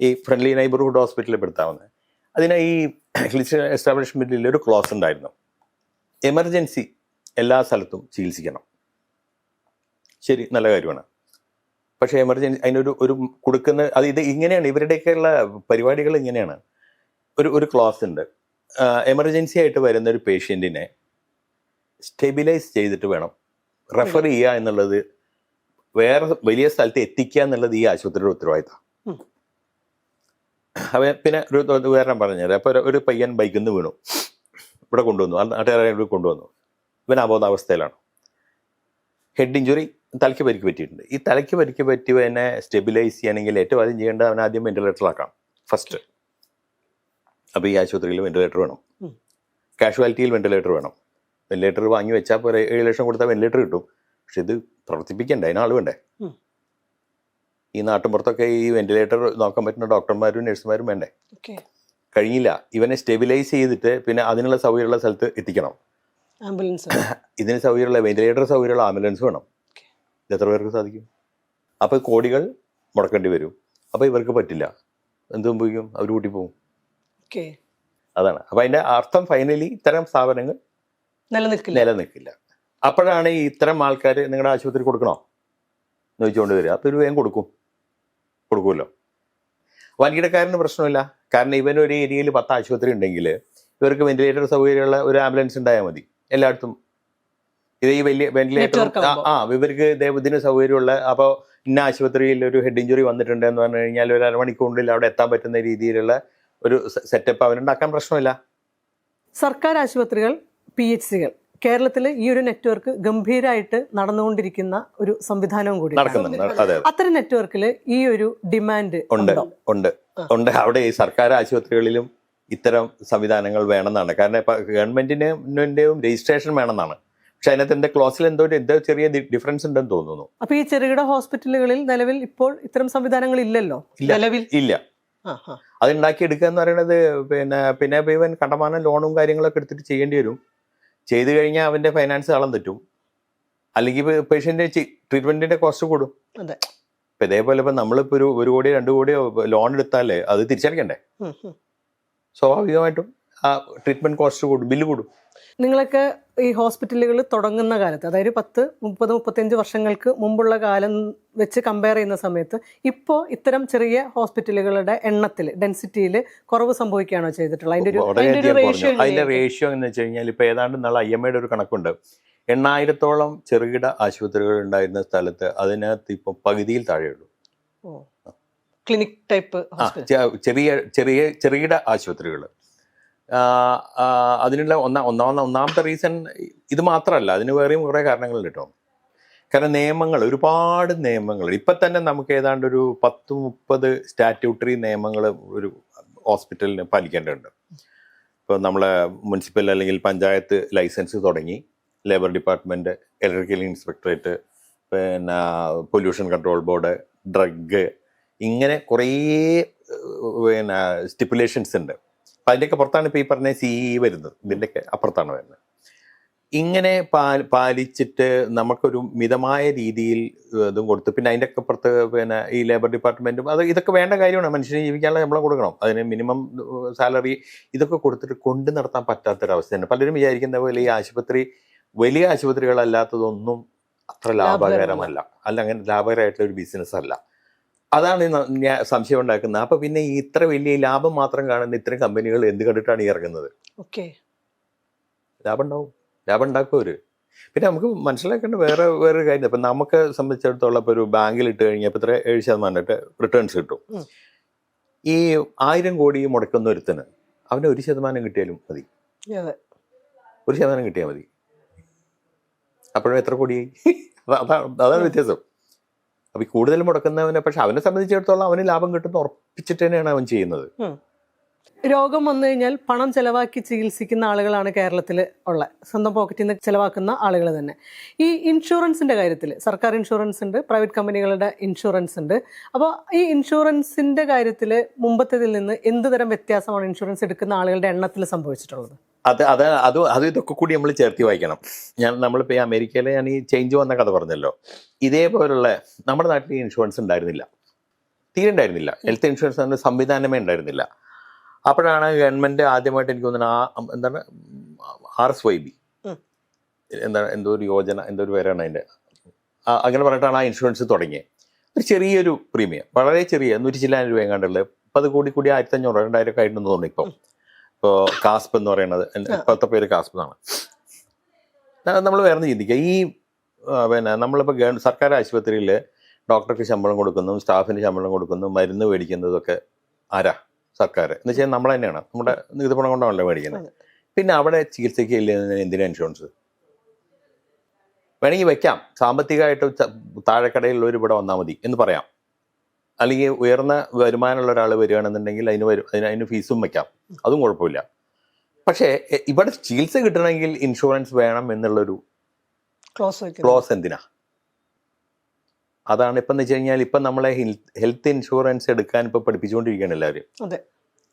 ഈ ഫ്രണ്ട്ലി നൈബർഹുഡ് ഹോസ്പിറ്റലിൽ പെടുത്താവുന്നത്. അതിന് ഈ ക്ലിനിക്കൽ എസ്റ്റാബ്ലിഷ്മെൻറ്റിൽ ഒരു ക്ലോസ് ഉണ്ടായിരുന്നു, എമർജൻസി എല്ലാ സ്ഥലത്തും ചികിത്സിക്കണം. ശരി, നല്ല കാര്യമാണ്. പക്ഷേ എമർജൻസി അതിനൊരു കൊടുക്കുന്ന ഇത് ഇങ്ങനെയാണ്, ഇവരുടെയൊക്കെയുള്ള പരിപാടികൾ ഇങ്ങനെയാണ്. ഒരു ക്ലോസ് ഉണ്ട്, എമർജൻസി ആയിട്ട് വരുന്ന ഒരു പേഷ്യൻറ്റിനെ സ്റ്റെബിലൈസ് ചെയ്തിട്ട് വേണം റെഫർ ചെയ്യുക എന്നുള്ളത്, വേറെ വലിയ സ്ഥലത്ത് എത്തിക്കുക എന്നുള്ളത് ഈ ആശുപത്രിയുടെ ഉത്തരവാദിത്തം. പിന്നെ ഒരു ഉദാഹരണം പറഞ്ഞത്, അപ്പോൾ ഒരു പയ്യൻ ബൈക്കിൽ നിന്ന് വീണു, ഇവിടെ കൊണ്ടുവന്നു, നാട്ടുകാരെ കൊണ്ടുവന്നു. ഇവൻ അബോധാവസ്ഥയിലാണ്, ഹെഡ് ഇഞ്ചുറി, തലയ്ക്ക് പരിക്ക് പറ്റിയിട്ടുണ്ട്. ഈ തലയ്ക്ക് പരിക്ക് പറ്റിയവനെ സ്റ്റെബിലൈസ് ചെയ്യണമെങ്കിൽ ഏറ്റവും ആദ്യം ചെയ്യേണ്ടത് അവൻ ആദ്യം വെന്റിലേറ്ററിലാക്കണം ഫസ്റ്റ്. അപ്പോൾ ഈ ആശുപത്രിയിൽ വെന്റിലേറ്റർ വേണം, കാഷ്വാലിറ്റിയിൽ വെന്റിലേറ്റർ വേണം. വെന്റിലേറ്റർ വാങ്ങി വെച്ചാൽ ഇപ്പോൾ 7 ലക്ഷം കൊടുത്താൽ വെന്റിലേറ്റർ കിട്ടും. പക്ഷെ ഇത് പ്രവർത്തിപ്പിക്കണ്ടേ, അതിനാൾ വേണ്ടേ? ഈ നാട്ടിൻപുറത്തൊക്കെ ഈ വെന്റിലേറ്റർ നോക്കാൻ പറ്റുന്ന ഡോക്ടർമാരും നഴ്സുമാരും വേണ്ടേ? കഴിഞ്ഞില്ല. ഇവനെ സ്റ്റെബിലൈസ് ചെയ്തിട്ട് പിന്നെ അതിനുള്ള സൗകര്യമുള്ള സ്ഥലത്ത് എത്തിക്കണം. ആംബുലൻസ്, ഇതിന് സൗകര്യമുള്ള വെന്റിലേറ്റർ സൗകര്യമുള്ള ആംബുലൻസ് വേണം. ഇത് എത്ര പേർക്ക് സാധിക്കും? അപ്പോൾ കോടികൾ മുടക്കേണ്ടി വരും. അപ്പോൾ ഇവർക്ക് പറ്റില്ല. എന്ത് സംഭവിക്കും? അവർ കൂട്ടി പോകും. അതാണ്. അപ്പോൾ അതിൻ്റെ അർത്ഥം ഫൈനലി ഇത്തരം സ്ഥാപനങ്ങൾ നിലനിൽക്കില്ല. അപ്പോഴാണ് ഈ ഇത്തരം ആൾക്കാർ നിങ്ങളുടെ ആശുപത്രി കൊടുക്കണോ എന്ന് ചോദിച്ചുകൊണ്ട് വരിക. അപ്പോൾ ഒരു വേഗം കൊടുക്കുമല്ലോ. വൻകിടക്കാരന് പ്രശ്നമില്ല. കാരണം ഇവനൊരു ഏരിയയിൽ 10 ആശുപത്രി ഉണ്ടെങ്കിൽ ഇവർക്ക് വെന്റിലേറ്റർ സൗകര്യമുള്ള ഒരു ആംബുലൻസ് ഉണ്ടായാൽ മതി എല്ലായിടത്തും. ഇത് ഈ വലിയ വെന്റിലേറ്റർ ഇവർക്ക് ഇതിന് സൗകര്യമുള്ള, അപ്പോൾ ഇന്ന ആശുപത്രിയിൽ ഒരു ഹെഡ് ഇഞ്ചുറി വന്നിട്ടുണ്ട് എന്ന് പറഞ്ഞു കഴിഞ്ഞാൽ ഒരു അരമണിക്കൂറിൽ അവിടെ എത്താൻ പറ്റുന്ന രീതിയിലുള്ള ഒരു സെറ്റപ്പ് അവരുണ്ടാക്കാൻ പ്രശ്നമില്ല. സർക്കാർ ആശുപത്രികൾ, PHCകൾ കേരളത്തിൽ ഈ ഒരു നെറ്റ്വർക്ക് ഗംഭീരമായിട്ട് നടന്നുകൊണ്ടിരിക്കുന്ന ഒരു സംവിധാനവും കൂടി. അത്തരം നെറ്റ്വർക്കിൽ ഈ ഒരു ഡിമാൻഡ് ഉണ്ട്. അവിടെ ഈ സർക്കാർ ആശുപത്രികളിലും ഇത്തരം സംവിധാനങ്ങൾ വേണമെന്നാണ്. കാരണം ഇപ്പം ഗവൺമെന്റിന്റെയും രജിസ്ട്രേഷൻ വേണമെന്നാണ്. പക്ഷെ അതിനകത്ത് എന്റെ ക്ലോസിൽ എന്തോ ചെറിയ ഡിഫറൻസ് ഉണ്ടെന്ന് തോന്നുന്നു. അപ്പൊ ഈ ചെറുകിട ഹോസ്പിറ്റലുകളിൽ നിലവിൽ ഇപ്പോൾ ഇത്തരം സംവിധാനങ്ങൾ ഇല്ലല്ലോ. ഇല്ല. അതുണ്ടാക്കി എടുക്കുക എന്ന് പറയുന്നത് പിന്നെ ഇവൻ കണ്ടമാനം ലോണും കാര്യങ്ങളൊക്കെ എടുത്തിട്ട് ചെയ്യേണ്ടി വരും. ചെയ്തു കഴിഞ്ഞാൽ അവന്റെ ഫൈനാൻസ് താളം തെറ്റും. അല്ലെങ്കിൽ പേഷ്യന്റ് ട്രീറ്റ്മെന്റിന്റെ കോസ്റ്റ് കൂടും. ഇപ്പൊ ഇതേപോലെ ഇപ്പൊ നമ്മളിപ്പോ ഒരു 1 കോടിയോ 2 കോടിയോ ലോൺ എടുത്താലേ അത് തിരിച്ചടയ്ക്കണ്ടേ? സ്വാഭാവികമായിട്ടും ആ ട്രീറ്റ്മെന്റ് കോസ്റ്റ് കൂടും, ബില്ല് കൂടും. നിങ്ങളൊക്കെ ഈ ഹോസ്പിറ്റലുകൾ തുടങ്ങുന്ന കാലത്ത്, അതായത് 10, 30, 35 വർഷങ്ങൾക്ക് മുമ്പുള്ള കാലം വെച്ച് കമ്പയർ ചെയ്യുന്ന സമയത്ത് ഇപ്പോൾ ഇത്തരം ചെറിയ ഹോസ്പിറ്റലുകളുടെ എണ്ണത്തിൽ, ഡെൻസിറ്റിയിൽ കുറവ് സംഭവിക്കുകയാണോ ചെയ്തിട്ടുള്ളത്? അതിന്റെ റേഷ്യോ എന്ന് വെച്ച് കഴിഞ്ഞാൽ ഇപ്പൊ ഏതാണ്ട് നാളെ IMAയുടെ ഒരു കണക്കുണ്ട്. 8,000-ഓളം ചെറുകിട ആശുപത്രികൾ ഉണ്ടായിരുന്ന സ്ഥലത്ത് അതിനകത്ത് ഇപ്പൊ പകുതിയിൽ താഴെയുള്ളൂ. ക്ലിനിക് ടൈപ്പ് ചെറുകിട ആശുപത്രികൾ. അതിനുള്ള ഒന്നാമത്തെ റീസൺ ഇത് മാത്രമല്ല, അതിന് വേറെയും കുറേ കാരണങ്ങളുണ്ട് കേട്ടോ. കാരണം ഒരുപാട് നിയമങ്ങൾ ഇപ്പം തന്നെ നമുക്ക് ഏതാണ്ട് ഒരു 10-30 സ്റ്റാറ്റ്യൂട്ടറി നിയമങ്ങൾ ഒരു ഹോസ്പിറ്റലിന് പാലിക്കേണ്ടതുണ്ട്. ഇപ്പോൾ നമ്മളെ മുനിസിപ്പൽ അല്ലെങ്കിൽ പഞ്ചായത്ത് ലൈസൻസ് തുടങ്ങി, ലേബർ ഡിപ്പാർട്ട്മെൻറ്റ്, ഇലക്ട്രിക്കൽ ഇൻസ്പെക്ടറേറ്റ്, പിന്നെ പൊല്യൂഷൻ കൺട്രോൾ ബോർഡ്, ഡ്രഗ്, ഇങ്ങനെ കുറേ സ്റ്റിപ്പുലേഷൻസ് ഉണ്ട്. അപ്പം അതിൻ്റെയൊക്കെ പുറത്താണ് ഇപ്പോൾ ഈ പറഞ്ഞ CE വരുന്നത്. ഇതിൻ്റെയൊക്കെ അപ്പുറത്താണ് വരുന്നത്. ഇങ്ങനെ പാലിച്ചിട്ട് നമുക്കൊരു മിതമായ രീതിയിൽ ഇതും കൊടുത്ത്, പിന്നെ അതിൻ്റെ ഒക്കെ പുറത്ത് ഈ ലേബർ ഡിപ്പാർട്ട്മെൻറ്റും ഇതൊക്കെ വേണ്ട കാര്യമാണ്. മനുഷ്യന് ജീവിക്കാനുള്ള ശമ്പളം കൊടുക്കണം, അതിന് മിനിമം സാലറി, ഇതൊക്കെ കൊടുത്തിട്ട് കൊണ്ട് നടത്താൻ പറ്റാത്തൊരവസ്ഥയാണ്. പലരും വിചാരിക്കുന്ന പോലെ ഈ വലിയ ആശുപത്രികളല്ലാത്തതൊന്നും അത്ര ലാഭകരമല്ല, അങ്ങനെ ലാഭകരമായിട്ടുള്ള ഒരു ബിസിനസ് അല്ല. അതാണ് ഞാൻ സംശയം ഉണ്ടാക്കുന്നത്. അപ്പൊ പിന്നെ ഈ ഇത്ര വലിയ ലാഭം മാത്രം കാണുന്ന ഇത്തരം കമ്പനികൾ എന്ത് കണ്ടിട്ടാണ് ഈ ഇറങ്ങുന്നത്? ലാഭം ഉണ്ടാക്കും അവര്. പിന്നെ നമുക്ക് മനസ്സിലാക്കേണ്ട വേറൊരു കാര്യം, ഇപ്പൊ നമുക്ക് സംബന്ധിച്ചിടത്തോളം ഇപ്പൊ ഒരു ബാങ്കിൽ ഇട്ട് കഴിഞ്ഞാൽ ഇപ്പൊ 7% റിട്ടേൺസ് കിട്ടും. ഈ 1000 കോടി മുടക്കുന്ന ഒരുത്തന് അവന് 1% കിട്ടിയാലും മതി. 1% കിട്ടിയാൽ മതി. അപ്പോഴും എത്ര കോടിയായി? അതാണ് വ്യത്യാസം. അപ്പൊ കൂടുതൽ മുടക്കുന്നവനെ, പക്ഷെ അവനെ സംബന്ധിച്ചിടത്തോളം അവന് ലാഭം കിട്ടുന്ന ഉറപ്പിച്ചിട്ട് തന്നെയാണ് അവൻ ചെയ്യുന്നത്. രോഗം വന്നു കഴിഞ്ഞാൽ പണം ചെലവാക്കി ചികിത്സിക്കുന്ന ആളുകളാണ് കേരളത്തിൽ ഉള്ള, സ്വന്തം പോക്കറ്റിൽ നിന്ന് ചെലവാക്കുന്ന ആളുകൾ തന്നെ. ഈ ഇൻഷുറൻസിൻ്റെ കാര്യത്തിൽ സർക്കാർ ഇൻഷുറൻസ് ഉണ്ട്, പ്രൈവറ്റ് കമ്പനികളുടെ ഇൻഷുറൻസ് ഉണ്ട്. അപ്പോൾ ഈ ഇൻഷുറൻസിൻ്റെ കാര്യത്തിൽ മുമ്പത്തേതിൽ നിന്ന് എന്ത് തരം വ്യത്യാസമാണ് ഇൻഷുറൻസ് എടുക്കുന്ന ആളുകളുടെ എണ്ണത്തിൽ സംഭവിച്ചിട്ടുള്ളത്? അത് ഇതൊക്കെ കൂടി നമ്മൾ ചേർത്തി വായിക്കണം. നമ്മളിപ്പോൾ ഈ അമേരിക്കയിൽ ഞാൻ ഈ ചേഞ്ച് വന്ന കഥ പറഞ്ഞല്ലോ, ഇതേപോലുള്ള നമ്മുടെ നാട്ടിൽ ഇൻഷുറൻസ് ഉണ്ടായിരുന്നില്ല, തീരെ ഉണ്ടായിരുന്നില്ല. ഹെൽത്ത് ഇൻഷുറൻസ് എന്ന സംവിധാനമേ ഉണ്ടായിരുന്നില്ല. അപ്പോഴാണ് ഗവൺമെൻറ് ആദ്യമായിട്ട് എനിക്ക് തോന്നുന്നത് എന്താണ് RSYB എന്താണ് എന്തോ ഒരു യോജന, എന്തോ ഒരു പേരാണ് അതിൻ്റെ, അങ്ങനെ പറഞ്ഞിട്ടാണ് ആ ഇൻഷുറൻസ് തുടങ്ങിയത്. ഒരു ചെറിയൊരു പ്രീമിയം, വളരെ ചെറിയ 100 ചില്ലായിരം രൂപ എങ്ങാണ്ടുള്ളത്. ഇപ്പം അത് കൂടി 1500 2000 ഒക്കെ ആയിട്ടുണ്ടെന്ന് തോന്നുന്നു. ഇപ്പോൾ കാസ്പ് എന്ന് പറയുന്നത്, ഇപ്പോഴത്തെ പേര് കാസ്പ് എന്നാണ്. നമ്മൾ വേറെ ചിന്തിക്കുക, ഈ നമ്മളിപ്പോൾ സർക്കാർ ആശുപത്രിയിൽ ഡോക്ടർക്ക് ശമ്പളം കൊടുക്കുന്നു, സ്റ്റാഫിന് ശമ്പളം കൊടുക്കുന്നു, മരുന്ന് മേടിക്കുന്നതൊക്കെ ആരാ? സർക്കാർ എന്ന് വെച്ചാൽ നമ്മൾ തന്നെയാണ്, നമ്മുടെ നികുതിപ്പണം കൊണ്ടാണല്ലോ മേടിക്കുന്നത്. പിന്നെ അവിടെ ചികിത്സയ്ക്ക് എന്തിനാ ഇൻഷുറൻസ്? വേണമെങ്കിൽ വെക്കാം, സാമ്പത്തികമായിട്ട് താഴെക്കടയിലുള്ളവർ ഇവിടെ വന്നാൽ മതി എന്ന് പറയാം. അല്ലെങ്കിൽ ഉയർന്ന വരുമാനമുള്ള ഒരാൾ വരികയാണെന്നുണ്ടെങ്കിൽ അതിന് ഫീസും വെക്കാം, അതും കുഴപ്പമില്ല. പക്ഷേ ഇവിടെ ചികിത്സ കിട്ടണമെങ്കിൽ ഇൻഷുറൻസ് വേണം എന്നുള്ളൊരു ക്ലോസ് എന്തിനാ? അതാണ് ഇപ്പം എന്ന് വെച്ച് കഴിഞ്ഞാൽ ഇപ്പം നമ്മളെ ഹെൽത്ത് ഇൻഷുറൻസ് എടുക്കാൻ ഇപ്പം പഠിപ്പിച്ചുകൊണ്ടിരിക്കുകയാണ്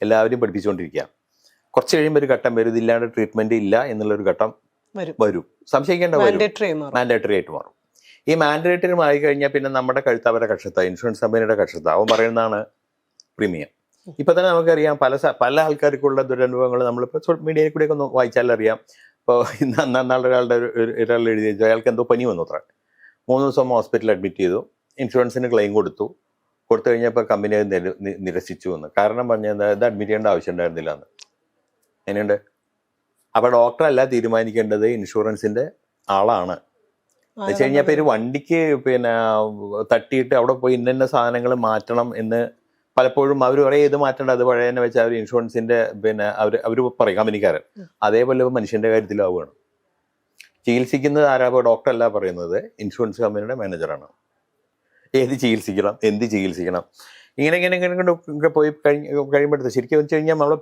എല്ലാവരും പഠിപ്പിച്ചുകൊണ്ടിരിക്കുക. കുറച്ച് കഴിയുമ്പോൾ ഒരു ഘട്ടം വരും, ഇതില്ലാണ്ട് ട്രീറ്റ്മെന്റ് ഇല്ല എന്നുള്ളൊരു ഘട്ടം വരും, സംശയിക്കേണ്ട വരും, മാൻഡേറ്ററി ആയിട്ട് മാറും. ഈ മാൻഡേറ്ററി മാറി കഴിഞ്ഞാൽ പിന്നെ നമ്മുടെ കഴുത്ത് അവരുടെ കക്ഷത്ത, ഇൻഷുറൻസ് കമ്പനിയുടെ കക്ഷത്ത, അവൻ പറയുന്നതാണ് പ്രീമിയം. ഇപ്പം തന്നെ നമുക്കറിയാം പല ആൾക്കാർക്കുള്ള ദുരനുഭവങ്ങൾ നമ്മളിപ്പോൾ മീഡിയയിൽ കൂടെയൊക്കെ ഒന്ന് വായിച്ചാലറിയാം. ഇപ്പോൾ ഒരാൾ എഴുതി വെച്ചു, അയാൾക്ക് എന്തോ പനി വന്നു, അത്ര 3 ദിവസം ഹോസ്പിറ്റലിൽ അഡ്മിറ്റ് ചെയ്തു, ഇൻഷുറൻസിന് ക്ലെയിം കൊടുത്തു കഴിഞ്ഞപ്പോൾ കമ്പനി അത് നിരസിച്ചു എന്ന്. കാരണം പറഞ്ഞത് ഇത് അഡ്മിറ്റ് ചെയ്യേണ്ട ആവശ്യം ഉണ്ടായിരുന്നില്ല എന്ന്. എങ്ങനെയുണ്ട്? അപ്പോൾ ഡോക്ടറല്ല തീരുമാനിക്കേണ്ടത്, ഇൻഷുറൻസിൻ്റെ ആളാണ്. എന്ന് വെച്ച് കഴിഞ്ഞാൽ ഇപ്പോൾ ഒരു വണ്ടിക്ക് തട്ടിയിട്ട് അവിടെ പോയി ഇന്ന സാധനങ്ങൾ മാറ്റണം എന്ന് പലപ്പോഴും അവർ പറയും, ഇത് മാറ്റേണ്ട, അത് പഴയ തന്നെ വെച്ചാൽ അവർ ഇൻഷുറൻസിൻ്റെ അവർ പറയും കമ്പനിക്കാരൻ. അതേപോലെ മനുഷ്യൻ്റെ കാര്യത്തിലാവുകയാണ്. ചികിത്സിക്കുന്നത് ആരാപ്പോൾ? ഡോക്ടറല്ല പറയുന്നത്, ഇൻഷുറൻസ് കമ്പനിയുടെ മാനേജറാണ്. ഏത് ചികിത്സിക്കണം, എന്ത് ചികിത്സിക്കണം, ഇങ്ങനെ പോയി കഴിയുമ്പോഴത്തെ ശരിക്കും വെച്ച് കഴിഞ്ഞാൽ നമ്മളെ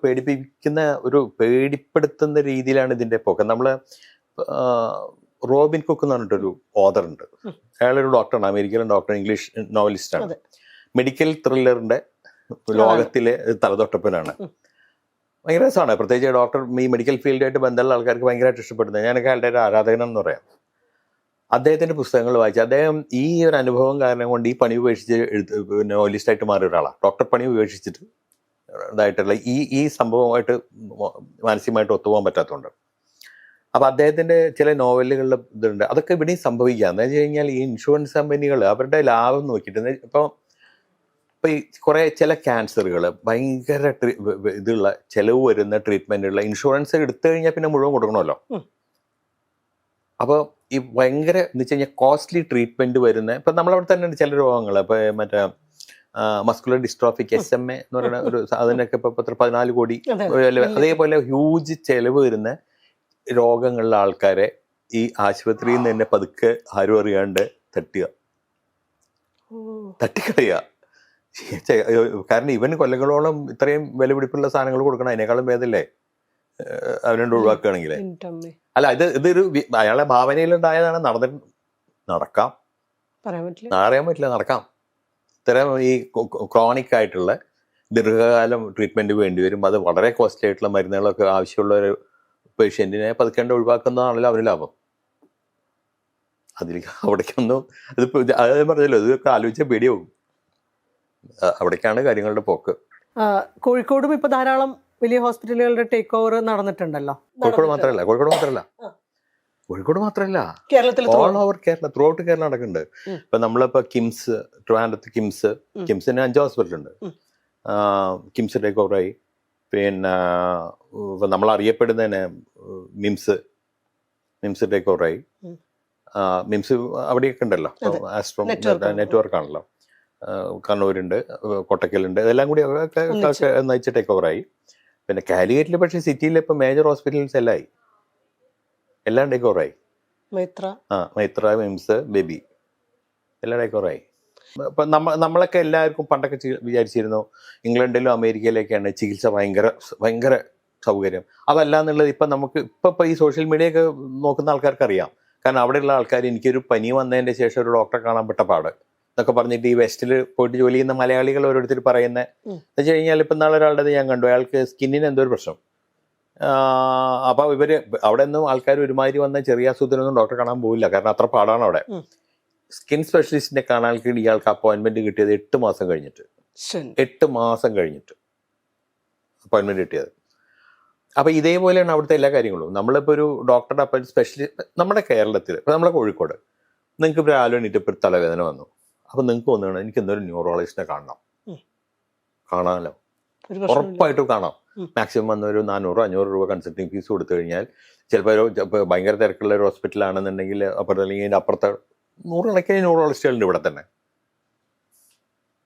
പേടിപ്പെടുത്തുന്ന രീതിയിലാണ് ഇതിൻ്റെ പോക്ക്. നമ്മൾ റോബിൻ കുക്ക് എന്ന് പറഞ്ഞിട്ടൊരു ഓതറുണ്ട്, അയാളൊരു ഡോക്ടറാണ്, അമേരിക്കയിലെ ഡോക്ടർ, ഇംഗ്ലീഷ് നോവലിസ്റ്റാണ്. മെഡിക്കൽ ത്രില്ലറിൻ്റെ ലോകത്തിലെ തലതൊട്ടപ്പനാണ്. ഭയങ്കര രസമാണ്, പ്രത്യേകിച്ച് ഡോക്ടർ ഈ മെഡിക്കൽ ഫീൽഡായിട്ട് ബന്ധമുള്ള ആൾക്കാർക്ക് ഭയങ്കരമായിട്ട് ഇഷ്ടപ്പെടുന്നത്. ഞാനൊക്കെ അയാളുടെ ഒരു ആരാധകനെന്ന് പറയാം. അദ്ദേഹത്തിൻ്റെ പുസ്തകങ്ങൾ വായിച്ച് അദ്ദേഹം ഈ ഒരു അനുഭവം കാരണം കൊണ്ട് ഈ പണി ഉപേക്ഷിച്ച് നോവലിസ്റ്റായിട്ട് മാറിയ ഒരാളാണ്. ഡോക്ടർ പണി ഉപേക്ഷിച്ചിട്ട് ഇതായിട്ടുള്ള ഈ സംഭവമായിട്ട് മാനസികമായിട്ട് ഒത്തുപോകാൻ പറ്റാത്തതുകൊണ്ട്. അപ്പോൾ അദ്ദേഹത്തിൻ്റെ ചില നോവലുകളിൽ ഇതുണ്ട്, അതൊക്കെ ഇവിടെയും സംഭവിക്കുക. എന്ന് വെച്ച് കഴിഞ്ഞാൽ ഈ ഇൻഷുറൻസ് കമ്പനികൾ അവരുടെ ലാഭം നോക്കിയിട്ട് ഇപ്പോൾ ഈ കുറേ ചില ക്യാൻസറുകൾ ഭയങ്കര ഇതുള്ള ചിലവ് വരുന്ന ട്രീറ്റ്മെൻറ്റുള്ള ഇൻഷുറൻസ് എടുത്തു കഴിഞ്ഞാൽ പിന്നെ മുഴുവൻ കൊടുക്കണമല്ലോ. അപ്പോൾ ഈ ഭയങ്കര എന്ന് വെച്ച് കഴിഞ്ഞാൽ കോസ്റ്റ്ലി ട്രീറ്റ്മെൻറ്റ് വരുന്ന, ഇപ്പം നമ്മളവിടെ തന്നെ ഉണ്ട് ചില രോഗങ്ങൾ, ഇപ്പോൾ മറ്റേ മസ്കുലർ ഡിസ്ട്രോഫിക് SMA എന്ന് പറയുന്ന ഒരു അതിനൊക്കെ ഇപ്പോൾ 14 കോടി, അതേപോലെ ഹ്യൂജ് ചിലവ് വരുന്ന രോഗങ്ങളുള്ള ആൾക്കാരെ ഈ ആശുപത്രിയിൽ നിന്ന് തന്നെ പതുക്കെ ആരും അറിയാണ്ട് തട്ടിക്കളയുക. കാരണം ഇവൻ കൊല്ലങ്ങളോളം ഇത്രയും വിലപിടിപ്പുള്ള സാധനങ്ങൾ കൊടുക്കണം, അതിനേക്കാളും ഭേദമല്ലേ അവനോട് ഒഴിവാക്കുകയാണെങ്കിൽ. അല്ല, ഇതൊരു അയാളെ ഭാവനയിലുണ്ടായതാണ്. നടക്കാം, അറിയാൻ പറ്റില്ല, നടക്കാം. ഇത്തരം ഈ ക്രോണിക് ആയിട്ടുള്ള ദീർഘകാലം ട്രീറ്റ്മെന്റ് വേണ്ടി വരും, അത് വളരെ കോസ്റ്റ്ലി ആയിട്ടുള്ള മരുന്നുകളൊക്കെ ആവശ്യമുള്ള ഒരു പേഷ്യന്റിനെ പതുക്കേണ്ട ഒഴിവാക്കുന്നതാണല്ലോ അവന് ലാഭം. അവിടേക്കൊന്നും അത് പറഞ്ഞല്ലോ, ഇതൊക്കെ ആലോചിച്ചാൽ പേടിയാവും. അവിടേക്കാണ് കാര്യങ്ങളുടെ പോക്ക്. കോഴിക്കോടും ഇപ്പൊ ധാരാളം വലിയ ഹോസ്പിറ്റലുകളുടെ ടേക്ക് ഓവർ നടന്നിട്ടുണ്ടല്ലോ. കോഴിക്കോട് മാത്രമല്ല all over Kerala, through out Kerala നടക്കുന്നുണ്ട്. ഇപ്പൊ നമ്മളിപ്പോ ട്രിവാൻഡ്രത്ത് കിംസിന് 5 ഹോസ്പിറ്റൽ ഉണ്ട്. കിംസ് ടേക്ക് ഓവറായി. പിന്നെ നമ്മൾ അറിയപ്പെടുന്നതിന് മിംസ് ടേക്ക് ഓവറായി. മിംസ് അവിടെയൊക്കെ ഉണ്ടല്ലോ, ആസ്ട്രോ നെറ്റ്വർക്ക് ആണല്ലോ. കണ്ണൂരുണ്ട്, കൊട്ടക്കലുണ്ട്, ഇതെല്ലാം കൂടി നയിച്ച് ടേക്ക് ഓവറായി. പിന്നെ കാലിക്കറ്റിൽ പക്ഷേ സിറ്റിയിലെ ഇപ്പം മേജർ ഹോസ്പിറ്റൽസ് എല്ലാം ടേക്ക് ഓവറായി. മൈത്ര, മിംസ്, ബേബി എല്ലാം ടേക്ക് ഓവറായി. ഇപ്പം നമ്മളൊക്കെ എല്ലാവർക്കും പണ്ടൊക്കെ വിചാരിച്ചിരുന്നു ഇംഗ്ലണ്ടിലും അമേരിക്കയിലൊക്കെയാണ് ചികിത്സ ഭയങ്കര സൗകര്യം. അതല്ല എന്നുള്ളത് ഇപ്പം നമുക്ക് ഇപ്പം ഈ സോഷ്യൽ മീഡിയ ഒക്കെ നോക്കുന്ന ആൾക്കാർക്ക് അറിയാം. കാരണം അവിടെയുള്ള ആൾക്കാർ എനിക്കൊരു പനി വന്നതിൻ്റെ ശേഷം ഒരു ഡോക്ടറെ കാണാൻ പെട്ട പാട് എന്നൊക്കെ പറഞ്ഞിട്ട് ഈ വെസ്റ്റിൽ പോയിട്ട് ജോലി ചെയ്യുന്ന മലയാളികൾ ഓരോരുത്തർ പറയുന്നത് എന്ന് വെച്ച് കഴിഞ്ഞാൽ ഇപ്പം നാളെ ഒരാളുടെ ഞാൻ കണ്ടു, അയാൾക്ക് സ്കിന്നിന് എന്തോ ഒരു പ്രശ്നം. അപ്പോൾ ഇവർ അവിടെ നിന്നും ആൾക്കാർ ഒരുമാതിരി വന്ന ചെറിയ അസുഖത്തിനൊന്നും ഡോക്ടറെ കാണാൻ പോവില്ല, കാരണം അത്ര പാടാണ് അവിടെ. സ്കിൻ സ്പെഷ്യലിസ്റ്റിനെ കാണാൻ ഇയാൾക്ക് അപ്പോയിൻമെന്റ് കിട്ടിയത് 8 മാസം കഴിഞ്ഞിട്ട്. 8 മാസം കഴിഞ്ഞിട്ട് അപ്പോയിൻമെന്റ് കിട്ടിയത്. അപ്പോൾ ഇതേപോലെയാണ് അവിടുത്തെ എല്ലാ കാര്യങ്ങളും. നമ്മളിപ്പോൾ ഒരു ഡോക്ടറുടെ അപ്പോയിൻറ്റ് സ്പെഷ്യലിസ്റ്റ് നമ്മുടെ കേരളത്തിൽ ഇപ്പോൾ നമ്മളെ കോഴിക്കോട് നിങ്ങൾക്ക് ഇപ്പോൾ രാവിലെ എണീറ്റ് ഇപ്പോൾ തലവേദന വന്നു, അപ്പോൾ നിങ്ങൾക്ക് തോന്നുകയാണ് എനിക്ക് എന്തൊരു ന്യൂറോളജിസ്റ്റിനെ കാണാമല്ലോ, ഉറപ്പായിട്ടും കാണാം. മാക്സിമം വന്ന ഒരു 400-500 രൂപ കൺസൾട്ടിങ് ഫീസ് കൊടുത്തു കഴിഞ്ഞാൽ ചിലപ്പോൾ ഭയങ്കര തിരക്കുള്ള ഒരു ഹോസ്പിറ്റലാണെന്നുണ്ടെങ്കിൽ അപ്പുറത്ത് അല്ലെങ്കിൽ അതിൻ്റെ അപ്പുറത്തെ 100 കണക്കിന് ന്യൂറോളജിസ്റ്റുകളുണ്ട് ഇവിടെ തന്നെ.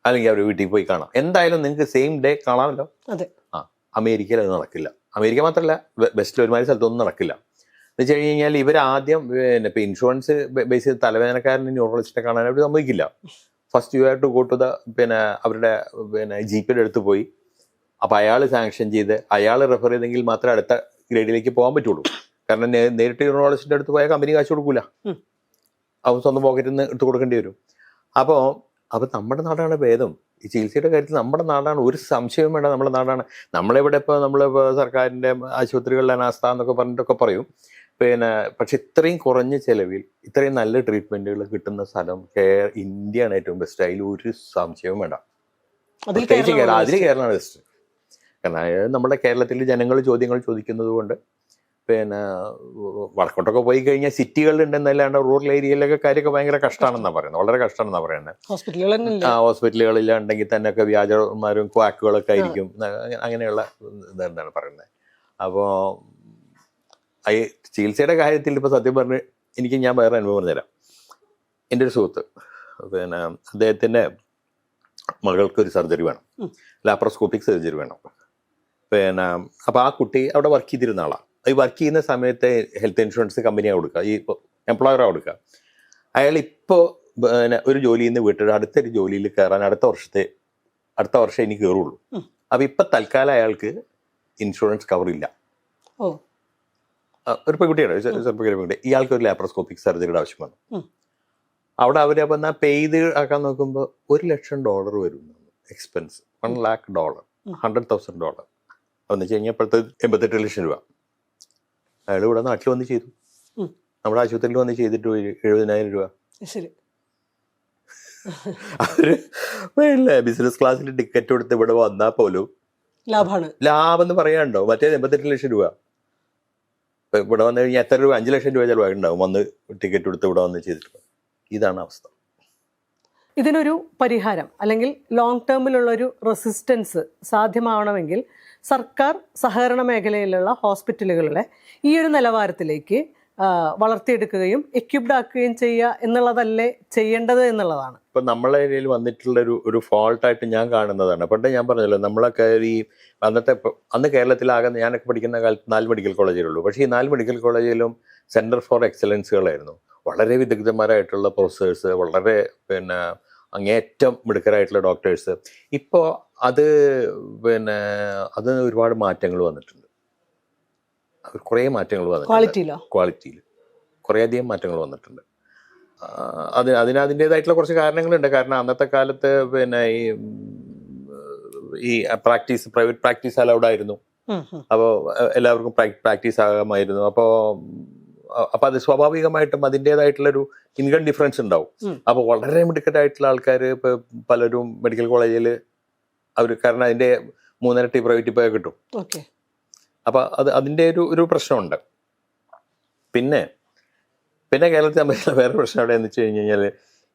അല്ലെങ്കിൽ അവർ വീട്ടിൽ പോയി കാണാം. എന്തായാലും നിങ്ങൾക്ക് സെയിം ഡേ കാണാമല്ലോ. അമേരിക്കയിൽ അത് നടക്കില്ല. അമേരിക്ക മാത്രമല്ല, വെസ്റ്റിൽ ഒരുമാതിരി സ്ഥലത്തൊന്നും നടക്കില്ല. എന്ന് വെച്ച് കഴിഞ്ഞാൽ ഇവർ ആദ്യം ഇപ്പോൾ ഇൻഷുറൻസ് ബേസ് ചെയ്ത് തലവേദനക്കാരന് ന്യൂറോളജിസ്റ്റിനെ കാണാൻ അവർ സമ്മതിക്കില്ല. First you have to go to അവരുടെ GPയുടെ അടുത്ത് പോയി, അപ്പോൾ അയാൾ സാങ്ഷൻ ചെയ്ത് അയാൾ റെഫർ ചെയ്തെങ്കിൽ മാത്രമേ അടുത്ത ഗ്രേഡിലേക്ക് പോകാൻ പറ്റുള്ളൂ. കാരണം നേരിട്ട് ന്യൂറോളജിസ്റ്റിൻ്റെ അടുത്ത് പോയാൽ കമ്പനി കാശ് കൊടുക്കില്ല, അവൻ സ്വന്തം പോക്കറ്റിൽ നിന്ന് എടുത്ത് കൊടുക്കേണ്ടി വരും. അപ്പോൾ നമ്മുടെ നാടാണ് ഭേദം. ഈ ചികിത്സയുടെ കാര്യത്തിൽ നമ്മുടെ നാടാണ്, ഒരു സംശയവും വേണ്ട, നമ്മുടെ നാടാണ്. നമ്മളിവിടെ നമ്മളിപ്പോൾ സർക്കാരിൻ്റെ ആശുപത്രികളിലെ അനാസ്ഥ എന്നൊക്കെ പറഞ്ഞിട്ടൊക്കെ പറയും. പക്ഷെ ഇത്രയും കുറഞ്ഞ ചെലവിൽ ഇത്രയും നല്ല ട്രീറ്റ്മെൻറ്റുകൾ കിട്ടുന്ന സ്ഥലം ഇന്ത്യയാണ് ഏറ്റവും ബെസ്റ്റ്. അതിൽ ഒരു സംശയവും വേണ്ട. അതിൽ കേരളമാണ് ബെസ്റ്റ്. കാരണം നമ്മുടെ കേരളത്തിൽ ജനങ്ങൾ ചോദ്യങ്ങൾ ചോദിക്കുന്നത് കൊണ്ട് വടക്കോട്ടൊക്കെ പോയി കഴിഞ്ഞാൽ സിറ്റികളിലുണ്ടെന്നല്ലാണ്ട് റൂറൽ ഏരിയയിലൊക്കെ കാര്യമൊക്കെ ഭയങ്കര കഷ്ടമാണെന്നാണ് പറയുന്നത്, വളരെ കഷ്ടമാണെന്നാണ് പറയുന്നത്. ഹോസ്പിറ്റലുകളിലുണ്ടെങ്കിൽ തന്നെ ഒക്കെ വ്യാജന്മാരും ക്വാക്കുകളൊക്കെ ആയിരിക്കും, അങ്ങനെയുള്ള ഇതെന്താണ് പറയുന്നത്. അപ്പോൾ ചികിത്സയുടെ കാര്യത്തിൽ ഇപ്പോൾ സത്യം പറഞ്ഞ് ഞാൻ വേറെ അനുഭവം പറഞ്ഞുതരാം. എൻ്റെ ഒരു സുഹൃത്ത് അദ്ദേഹത്തിൻ്റെ മകൾക്കൊരു സർജറി വേണം, ലാപ്രോസ്കോപ്പിക് സർജറി വേണം. അപ്പോൾ ആ കുട്ടി അവിടെ വർക്ക് ചെയ്തിരുന്ന ആളാണ്. ഈ വർക്ക് ചെയ്യുന്ന സമയത്ത് ഹെൽത്ത് ഇൻഷുറൻസ് കമ്പനിയാണ് കൊടുക്കുക, ഈ എംപ്ലോയറാണ് കൊടുക്കുക. അയാൾ ഇപ്പോൾ ഒരു ജോലിയിൽ നിന്ന് വിട്ടിട്ട് അടുത്തൊരു ജോലിയിൽ കയറാൻ അടുത്ത വർഷം ഇനി കയറുള്ളൂ. അപ്പോൾ ഇപ്പം തൽക്കാലം അയാൾക്ക് ഇൻഷുറൻസ് കവറില്ല. ഒരു പെൺകുട്ടിയാണ്, പെൺകുട്ടി. ഇയാൾക്ക് ഒരു ലാപ്രോസ്കോപ്പിക് സർജറിയുടെ ആവശ്യം വന്നു. അവിടെ അവർ അപ്പം എന്നാൽ പേ ചെയ്ത് ആക്കാൻ നോക്കുമ്പോൾ $1,00,000 വരും എക്സ്പെൻസ്. $1,00,000, $100,000. എന്ന് വെച്ച് കഴിഞ്ഞാൽ ഇപ്പോഴത്തെ 88 ലക്ഷം രൂപ. അയാൾ ഇവിടെ നാട്ടിൽ വന്ന് ചെയ്തു, നമ്മുടെ ആശുപത്രിയിൽ വന്ന് ചെയ്തിട്ട് 70,000 രൂപ. അവര് ബിസിനസ് ക്ലാസ്സിൽ ടിക്കറ്റ് കൊടുത്ത് ഇവിടെ വന്നാൽ പോലും ലാഭം എന്ന് പറയാനുണ്ടോ? മറ്റേ 88 ലക്ഷം രൂപ ഇവിടെ വന്നു കഴിഞ്ഞാൽ എത്ര രൂപ? 5 ലക്ഷം രൂപ ചിലവായിട്ടുണ്ടാവും വന്ന് ടിക്കറ്റ് കൊടുത്ത് ഇവിടെ വന്ന് ചെയ്തിട്ട്. ഇതാണ് അവസ്ഥ. ഇതിനൊരു പരിഹാരം അല്ലെങ്കിൽ ലോങ് ടേമിലുള്ളൊരു റെസിസ്റ്റൻസ് സാധ്യമാവണമെങ്കിൽ സർക്കാർ സഹകരണ മേഖലയിലുള്ള ഹോസ്പിറ്റലുകളെ ഈ ഒരു നിലവാരത്തിലേക്ക് വളർത്തിയെടുക്കുകയും എക്യുപ്ഡ് ആക്കുകയും ചെയ്യുക എന്നുള്ളതല്ലേ ചെയ്യേണ്ടത് എന്നുള്ളതാണ്. ഇപ്പം നമ്മളെ ഏരിയയിൽ വന്നിട്ടുള്ള ഒരു ഫോൾട്ടായിട്ട് ഞാൻ കാണുന്നതാണ്. പണ്ട് ഞാൻ പറഞ്ഞല്ലോ, നമ്മളൊക്കെ ഈ അന്ന് കേരളത്തിലാകെ ഞാനൊക്കെ പഠിക്കുന്ന കാലത്ത് 4 മെഡിക്കൽ കോളേജുകളുള്ളൂ. പക്ഷേ ഈ 4 മെഡിക്കൽ കോളേജിലും സെൻറ്റർ ഫോർ എക്സലൻസുകളായിരുന്നു. വളരെ വിദഗ്ധന്മാരായിട്ടുള്ള പ്രൊഫസേഴ്സ്, വളരെ അങ്ങേയറ്റം മിടുക്കരായിട്ടുള്ള ഡോക്ടേഴ്സ്. ഇപ്പോൾ അത് ഒരുപാട് മാറ്റങ്ങൾ വന്നിട്ടുണ്ട്. കുറേ മാറ്റങ്ങൾ വന്നിട്ടുണ്ട്, ക്വാളിറ്റിയിൽ കുറേയധികം മാറ്റങ്ങൾ വന്നിട്ടുണ്ട്. അതിൻ്റേതായിട്ടുള്ള കുറച്ച് കാരണങ്ങളുണ്ട്. കാരണം അന്നത്തെ കാലത്ത് ഈ പ്രൈവറ്റ് പ്രാക്ടീസ് അലൗഡ് ആയിരുന്നു. അപ്പോൾ എല്ലാവർക്കും പ്രാക്ടീസ് ആകാമായിരുന്നു. അപ്പോൾ അത് സ്വാഭാവികമായിട്ടും അതിൻ്റെതായിട്ടുള്ളൊരു ഇൻകം ഡിഫറൻസ് ഉണ്ടാവും. അപ്പോൾ വളരെ മിടുക്കറ്റായിട്ടുള്ള ആൾക്കാർ ഇപ്പോൾ പലരും മെഡിക്കൽ കോളേജിൽ കാരണം അതിൻ്റെ 3 ഇരട്ടി പ്രൈവറ്റിൽ പോയാൽ കിട്ടും. അപ്പോൾ അതിൻ്റെ ഒരു പ്രശ്നമുണ്ട്. പിന്നെ കേരളത്തിൽ തമ്മിലുള്ള വേറെ പ്രശ്നം എവിടെയെന്ന് വെച്ച് കഴിഞ്ഞ് കഴിഞ്ഞാൽ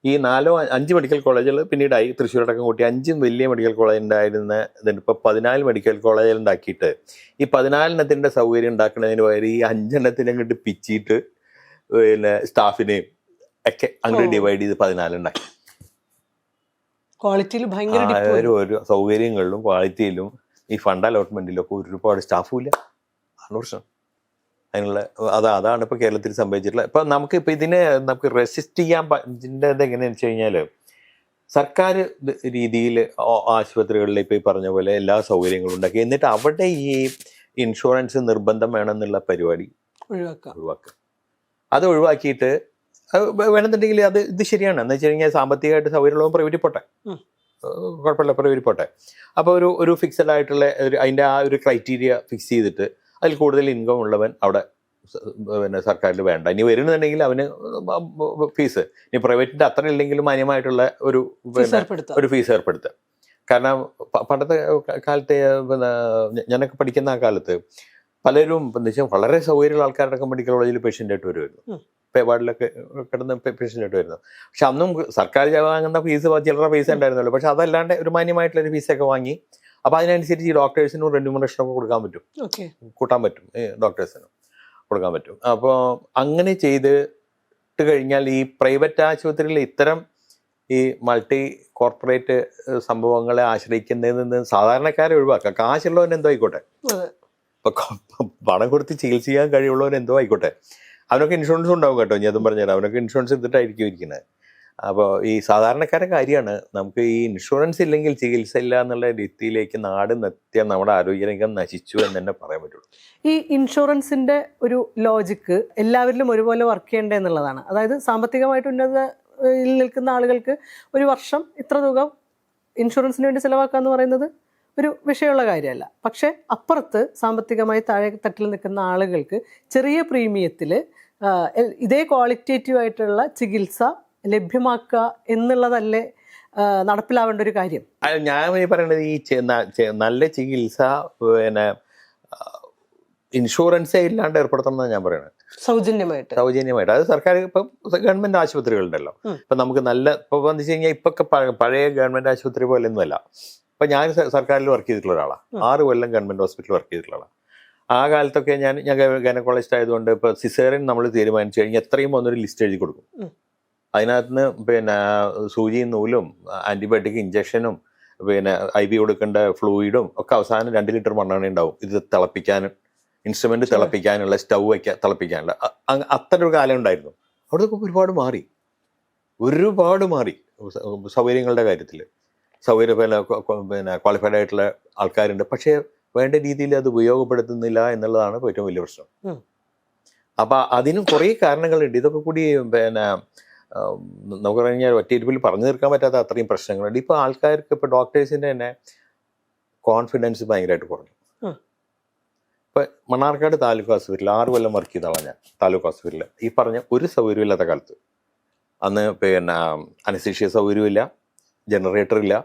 ഈ 4-5 മെഡിക്കൽ കോളേജുകൾ പിന്നീടായി, തൃശ്ശൂരടക്കം കൂട്ടി 5 വലിയ മെഡിക്കൽ കോളേജ് ഉണ്ടായിരുന്ന ഇതിന് ഇപ്പോൾ 14 മെഡിക്കൽ കോളേജുകൾ ഉണ്ടാക്കിയിട്ട് ഈ 14 സൗകര്യം ഉണ്ടാക്കുന്നതിന് പകരം ഈ 5 അങ്ങോട്ട് പിച്ചിട്ട് സ്റ്റാഫിനെയും ഒക്കെ അങ്ങോട്ട് ഡിവൈഡ് ചെയ്ത് 14 ഉണ്ടാക്കി. ഒരു സൗകര്യങ്ങളിലും ക്വാളിറ്റിയിലും ഈ ഫണ്ട് അലോട്ട്മെന്റിലും ഒക്കെ ഒരുപാട് സ്റ്റാഫും ഇല്ല. അതാണ് പ്രശ്നം. അതിനുള്ള അതാണ് ഇപ്പോൾ കേരളത്തിൽ സംഭവിച്ചിട്ടുള്ളത്. ഇപ്പം നമുക്ക് റെസിസ്റ്റ് ചെയ്യാൻ ഇതിൻ്റെ എങ്ങനെയാണെന്ന് വെച്ച് കഴിഞ്ഞാൽ സർക്കാർ രീതിയിൽ ആശുപത്രികളിൽ ഇപ്പോൾ ഈ പറഞ്ഞ പോലെ എല്ലാ സൗകര്യങ്ങളും ഉണ്ടാക്കി, എന്നിട്ട് അവിടെ ഈ ഇൻഷുറൻസ് നിർബന്ധം വേണമെന്നുള്ള പരിപാടി ഒഴിവാക്കുക. അത് ഒഴിവാക്കിയിട്ട് വേണമെന്നുണ്ടെങ്കിൽ ഇത് ശരിയാണ് എന്ന് വെച്ച് കഴിഞ്ഞാൽ സാമ്പത്തികമായിട്ട് സൗകര്യമുള്ളവൻ പ്രൈവറ്റിൽ പോട്ടെ, കുഴപ്പമില്ല, പ്രൈവറ്റിൽ പോട്ടെ. അപ്പോൾ ഒരു ഫിക്സഡ് ആയിട്ടുള്ള അതിൻ്റെ ആ ഒരു ക്രൈറ്റീരിയ ഫിക്സ് ചെയ്തിട്ട് അതിൽ കൂടുതൽ ഇൻകം ഉള്ളവൻ അവിടെ പിന്നെ സർക്കാരിൽ വേണ്ട. ഇനി വരുന്നുണ്ടെങ്കിൽ അവന് ഫീസ്, ഇനി പ്രൈവറ്റിൻ്റെ അത്ര ഇല്ലെങ്കിലും മാന്യമായിട്ടുള്ള ഒരു ഫീസ് ഏർപ്പെടുത്തുക. കാരണം പണ്ടത്തെ കാലത്തെ പിന്നെ ഞാനൊക്കെ പഠിക്കുന്ന ആ കാലത്ത് പലരും എന്താ വെച്ചാൽ വളരെ സൗകര്യമുള്ള ആൾക്കാരുടെ മെഡിക്കൽ കോളേജിൽ പേഷ്യൻ്റായിട്ട് വരുമായിരുന്നു, വാർഡിലൊക്കെ കിടന്ന് പേഷ്യൻ്റായിട്ട് വരുന്നു. പക്ഷെ അന്നും സർക്കാർ വാങ്ങുന്ന ഫീസ് ചില്ലറ പൈസ ഉണ്ടായിരുന്നല്ലോ. പക്ഷെ അതല്ലാണ്ട് ഒരു മാന്യമായിട്ടുള്ളൊരു ഫീസൊക്കെ വാങ്ങി. അപ്പോൾ അതിനനുസരിച്ച് ഈ ഡോക്ടേഴ്സിനും റെമ്യൂണറേഷനൊക്കെ കൊടുക്കാൻ പറ്റും, കൂട്ടാൻ പറ്റും, ഡോക്ടേഴ്സിനും കൊടുക്കാൻ പറ്റും. അപ്പോൾ അങ്ങനെ ചെയ്തിട്ട് കഴിഞ്ഞാൽ ഈ പ്രൈവറ്റ് ആശുപത്രിയിൽ ഇത്തരം ഈ മൾട്ടി കോർപ്പറേറ്റ് സംഭവങ്ങളെ ആശ്രയിക്കുന്നതിൽ നിന്ന് സാധാരണക്കാരെ ഒഴിവാക്കുക. കാശുള്ളവൻ എന്തോ ആയിക്കോട്ടെ, ഇപ്പം പണം കൊടുത്ത് ചികിത്സിക്കാൻ കഴിവുള്ളവൻ എന്തോ ആയിക്കോട്ടെ, അവനൊക്കെ ഇൻഷുറൻസ് ഉണ്ടാവും കേട്ടോ. ഞാൻ അതും പറഞ്ഞുതരാം, അവനൊക്കെ ഇൻഷുറൻസ് എടുത്തിട്ടായിരിക്കും ഇരിക്കുന്നത്. അപ്പോൾ ഈ സാധാരണക്കാരുടെ കാര്യമാണ്. നമുക്ക് ഈ ഇൻഷുറൻസ് ഇല്ലെങ്കിൽ ചികിത്സ ഇല്ല എന്നുള്ള രീതിയിലേക്ക് നാട് എത്തിയാൽ നമ്മുടെ ആരോഗ്യരംഗം നശിച്ചു എന്ന് തന്നെ പറയാൻ പറ്റുള്ളൂ. ഈ ഇൻഷുറൻസിൻ്റെ ഒരു ലോജിക്ക് എല്ലാവരിലും ഒരുപോലെ വർക്ക് ചെയ്യേണ്ടത് എന്നുള്ളതാണ്. അതായത് സാമ്പത്തികമായിട്ട് ഉന്നതയിൽ നിൽക്കുന്ന ആളുകൾക്ക് ഒരു വർഷം ഇത്ര തുക ഇൻഷുറൻസിന് വേണ്ടി ചിലവാക്കുക എന്ന് പറയുന്നത് ഒരു വിഷയമുള്ള കാര്യമല്ല. പക്ഷേ അപ്പുറത്ത് സാമ്പത്തികമായി താഴെ തട്ടിൽ നിൽക്കുന്ന ആളുകൾക്ക് ചെറിയ പ്രീമിയത്തിൽ ഇതേ ക്വാളിറ്റേറ്റീവ് ആയിട്ടുള്ള ചികിത്സ ലഭ്യമാക്കുക എന്നുള്ളതല്ലേ നടപ്പിലാവേണ്ട ഒരു കാര്യം. ഞാൻ പറയുന്നത് ഈ നല്ല ചികിത്സ പിന്നെ ഇൻഷുറൻസേ ഇല്ലാണ്ട് ഏർപ്പെടുത്തണം ഞാൻ പറയുന്നത്. സൗജന്യമായിട്ട് അത് സർക്കാർ ഇപ്പം ഗവൺമെന്റ് ആശുപത്രികളുണ്ടല്ലോ. ഇപ്പം നമുക്ക് നല്ല ഇപ്പം എന്ന് വെച്ച് കഴിഞ്ഞാൽ ഇപ്പൊക്കെ പഴയ ഗവൺമെന്റ് ആശുപത്രി പോലെ ഒന്നുമല്ല. ഇപ്പം ഞാൻ സർക്കാരിൽ വർക്ക് ചെയ്തിട്ടുള്ള ഒരാളാണ്, 6 കൊല്ലം ഗവൺമെന്റ് ഹോസ്പിറ്റലിൽ വർക്ക് ചെയ്തിട്ടുള്ള ആളാണ്. ആ കാലത്തൊക്കെ ഞാൻ ഗൈനക്കോളജിസ്റ്റ് ആയതുകൊണ്ട് ഇപ്പോൾ സിസേറിയൻ നമ്മൾ തീരുമാനിച്ചു കഴിഞ്ഞാൽ എത്രയും ഒന്നൊരു ലിസ്റ്റ് എഴുതി കൊടുക്കും. അതിനകത്ത് നിന്ന് പിന്നെ സൂചിയും നൂലും ആൻറ്റിബയോട്ടിക് ഇഞ്ചക്ഷനും പിന്നെ IV കൊടുക്കേണ്ട ഫ്ലൂയിഡും ഒക്കെ അവസാനം 2 ലിറ്റർ മണ്ണെണ്ണ ഉണ്ടാവും. ഇത് തിളപ്പിക്കാനും ഇൻസ്ട്രുമെന്റ് തിളപ്പിക്കാനുള്ള സ്റ്റൗ തിളപ്പിക്കാനുള്ള അത്ര ഒരു കാലം ഉണ്ടായിരുന്നു. അവിടെയൊക്കെ ഒരുപാട് മാറി സൗകര്യങ്ങളുടെ കാര്യത്തിൽ. പിന്നെ ക്വാളിഫൈഡ് ആയിട്ടുള്ള ആൾക്കാരുണ്ട്, പക്ഷേ വേണ്ട രീതിയിൽ അത് ഉപയോഗപ്പെടുത്തുന്നില്ല എന്നുള്ളതാണ് ഏറ്റവും വലിയ പ്രശ്നം. അപ്പം അതിനും കുറേ കാരണങ്ങളുണ്ട്. ഇതൊക്കെ കൂടി പിന്നെ നമുക്ക് പറഞ്ഞാൽ ഒറ്റയിരുപ്പിൽ പറഞ്ഞു തീർക്കാൻ പറ്റാത്ത അത്രയും പ്രശ്നങ്ങളുണ്ട്. ഇപ്പോൾ ആൾക്കാർക്ക് ഇപ്പോൾ ഡോക്ടേഴ്സിൻ്റെ തന്നെ കോൺഫിഡൻസ് ഭയങ്കരമായിട്ട് കുറഞ്ഞു. ഇപ്പം മണ്ണാർക്കാട് താലൂക്ക് ഹോസ്പിറ്റലിൽ 6 കൊല്ലം വർക്ക് ചെയ്തതാണ് ഞാൻ. താലൂക്ക് ഹോസ്പിറ്റലിൽ ഈ പറഞ്ഞ ഒരു സൗകര്യമില്ലാത്ത കാലത്ത്, അന്ന് പിന്നെ അനസ്തീഷ്യ സൗകര്യമില്ല, ജനറേറ്റർ ഇല്ല.